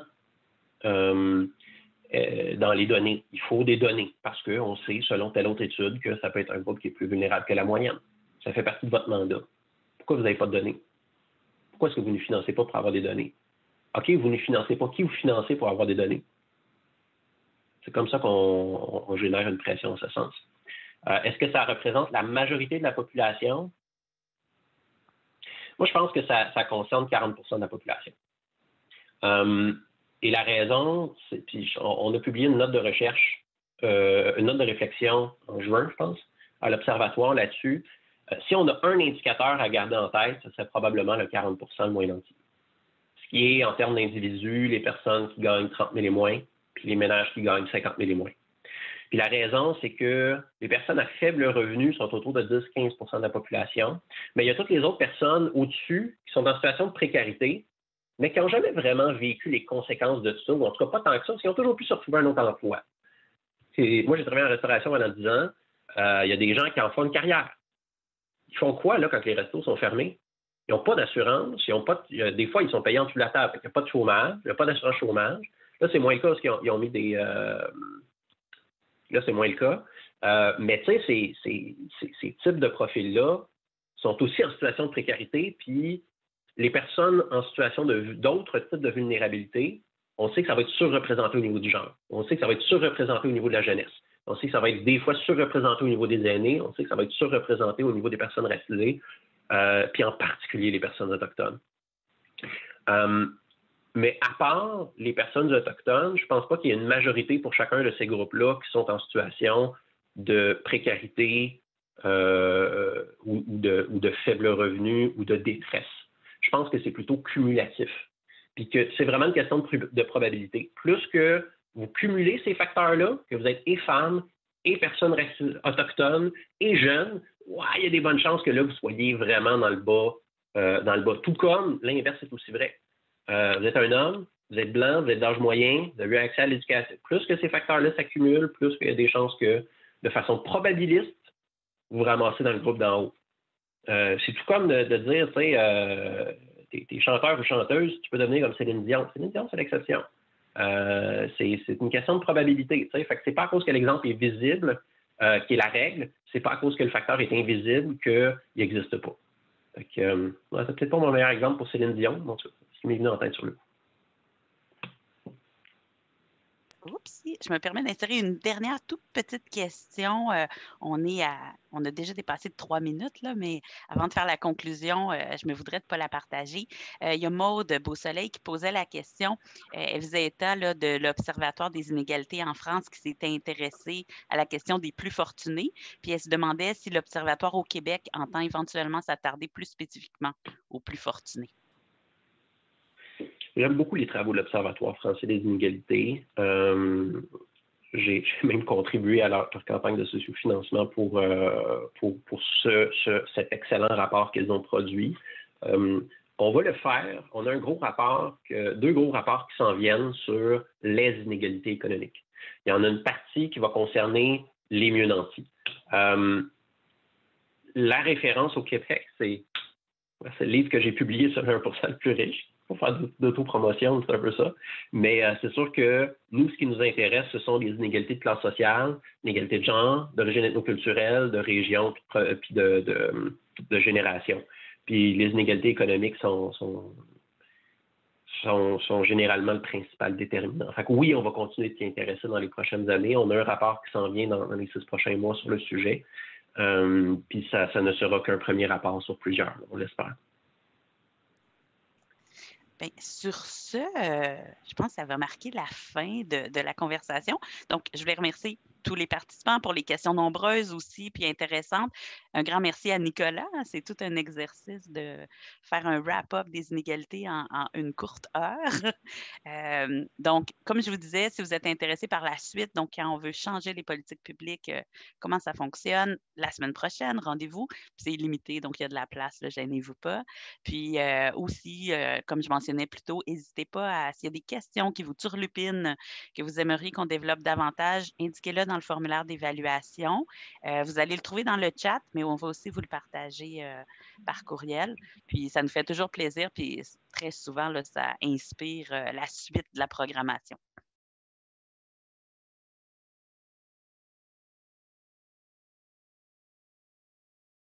dans les données. Il faut des données parce qu'on sait, selon telle autre étude, que ça peut être un groupe qui est plus vulnérable que la moyenne. Ça fait partie de votre mandat. Pourquoi vous n'avez pas de données? Pourquoi est-ce que vous ne financez pas pour avoir des données? OK, vous ne financez pas. Qui vous financez pour avoir des données? C'est comme ça qu'on génère une pression en ce sens. Est-ce que ça représente la majorité de la population? Moi, je pense que ça concerne 40 de la population. Et la raison, puis on a publié une note de recherche, une note de réflexion en juin, je pense, à l'Observatoire là-dessus. Si on a un indicateur à garder en tête, ce serait probablement le 40 de moins nantis. Ce qui est, en termes d'individus, les personnes qui gagnent 30 000 et moins, puis les ménages qui gagnent 50 000 et moins. Puis la raison, c'est que les personnes à faible revenu sont autour de 10-15 de la population, mais il y a toutes les autres personnes au-dessus qui sont en situation de précarité, mais qui n'ont jamais vraiment vécu les conséquences de ça, ou en tout cas pas tant que ça, parce qu'ils ont toujours pu se retrouver un autre emploi. Moi, j'ai travaillé en restauration pendant 10 ans. Il y a des gens qui en font une carrière. Ils font quoi là quand les restos sont fermés? Ils n'ont pas d'assurance, des fois, ils sont payés en dessous de la table. Il n'y a pas de chômage, il n'y a pas d'assurance chômage. Là, c'est moins le cas parce qu'ils ont mis des... Là, c'est moins le cas. Mais tu sais, ces types de profils-là sont aussi en situation de précarité, puis les personnes en situation d'autres types de vulnérabilité, on sait que ça va être surreprésenté au niveau du genre. On sait que ça va être surreprésenté au niveau de la jeunesse. On sait que ça va être des fois surreprésenté au niveau des aînés. On sait que ça va être surreprésenté au niveau des personnes racisées, puis en particulier les personnes autochtones. Mais à part les personnes autochtones, je ne pense pas qu'il y ait une majorité pour chacun de ces groupes-là qui sont en situation de précarité ou de faible revenu ou de détresse. Je pense que c'est plutôt cumulatif. Puis que c'est vraiment une question de probabilité. Plus que vous cumulez ces facteurs-là, que vous êtes et femmes, et personnes autochtones, et jeunes, il y a des bonnes chances que là, vous soyez vraiment dans le bas. Tout comme l'inverse est aussi vrai. Vous êtes un homme, vous êtes blanc, vous êtes d'âge moyen, vous avez eu accès à l'éducation. Plus que ces facteurs-là s'accumulent, plus qu'il y a des chances que, de façon probabiliste, vous vous ramassez dans le groupe d'en haut. C'est tout comme de dire, tu sais, t'es chanteur ou chanteuse, tu peux devenir comme Céline Dion. Céline Dion, c'est l'exception. C'est une question de probabilité. Tu sais, fait que c'est pas à cause que l'exemple est visible qui est la règle, c'est pas à cause que le facteur est invisible qu'il n'existe pas. Fait que, c'est peut-être pas mon meilleur exemple pour Céline Dion, donc ce qui m'est venu en tête sur le coup. Oups, je me permets d'insérer une dernière toute petite question. On a déjà dépassé de 3 minutes, là, mais avant de faire la conclusion, je me voudrais de ne pas la partager. Il y a Maude Beausoleil qui posait la question. Elle faisait état là, de l'Observatoire des inégalités en France qui s'était intéressé à la question des plus fortunés. Puis elle se demandait si l'Observatoire au Québec entend éventuellement s'attarder plus spécifiquement aux plus fortunés. J'aime beaucoup les travaux de l'Observatoire français des inégalités. J'ai même contribué à leur campagne de sociofinancement pour cet excellent rapport qu'ils ont produit. On va le faire. On a deux gros rapports qui s'en viennent sur les inégalités économiques. Il y en a une partie qui va concerner les mieux nantis. La référence au Québec, c'est le livre que j'ai publié sur 1% le plus riche. Pour faire d'autopromotion, c'est un peu ça. Mais c'est sûr que nous, ce qui nous intéresse, ce sont les inégalités de classe sociale, l'inégalité de genre, d'origine ethnoculturelle, de région, puis de génération. Puis les inégalités économiques sont généralement le principal déterminant. Fait que oui, on va continuer de s'y intéresser dans les prochaines années. On a un rapport qui s'en vient dans les 6 prochains mois sur le sujet. Puis ça ne sera qu'un premier rapport sur plusieurs, on l'espère. Bien, sur ce, je pense que ça va marquer la fin de la conversation. Donc, je voulais remercier tous les participants pour les questions nombreuses aussi, puis intéressantes. Un grand merci à Nicolas. C'est tout un exercice de faire un wrap-up des inégalités en une courte heure. Donc, comme je vous disais, si vous êtes intéressé par la suite, donc quand on veut changer les politiques publiques, comment ça fonctionne, la semaine prochaine, rendez-vous. C'est illimité, donc il y a de la place, ne gênez-vous pas. Puis aussi, comme je mentionnais plus tôt, n'hésitez pas à, s'il y a des questions qui vous turlupinent, que vous aimeriez qu'on développe davantage, indiquez-le dans le formulaire d'évaluation. Vous allez le trouver dans le chat, mais on va aussi vous le partager par courriel. Puis ça nous fait toujours plaisir, puis très souvent, là, ça inspire la suite de la programmation.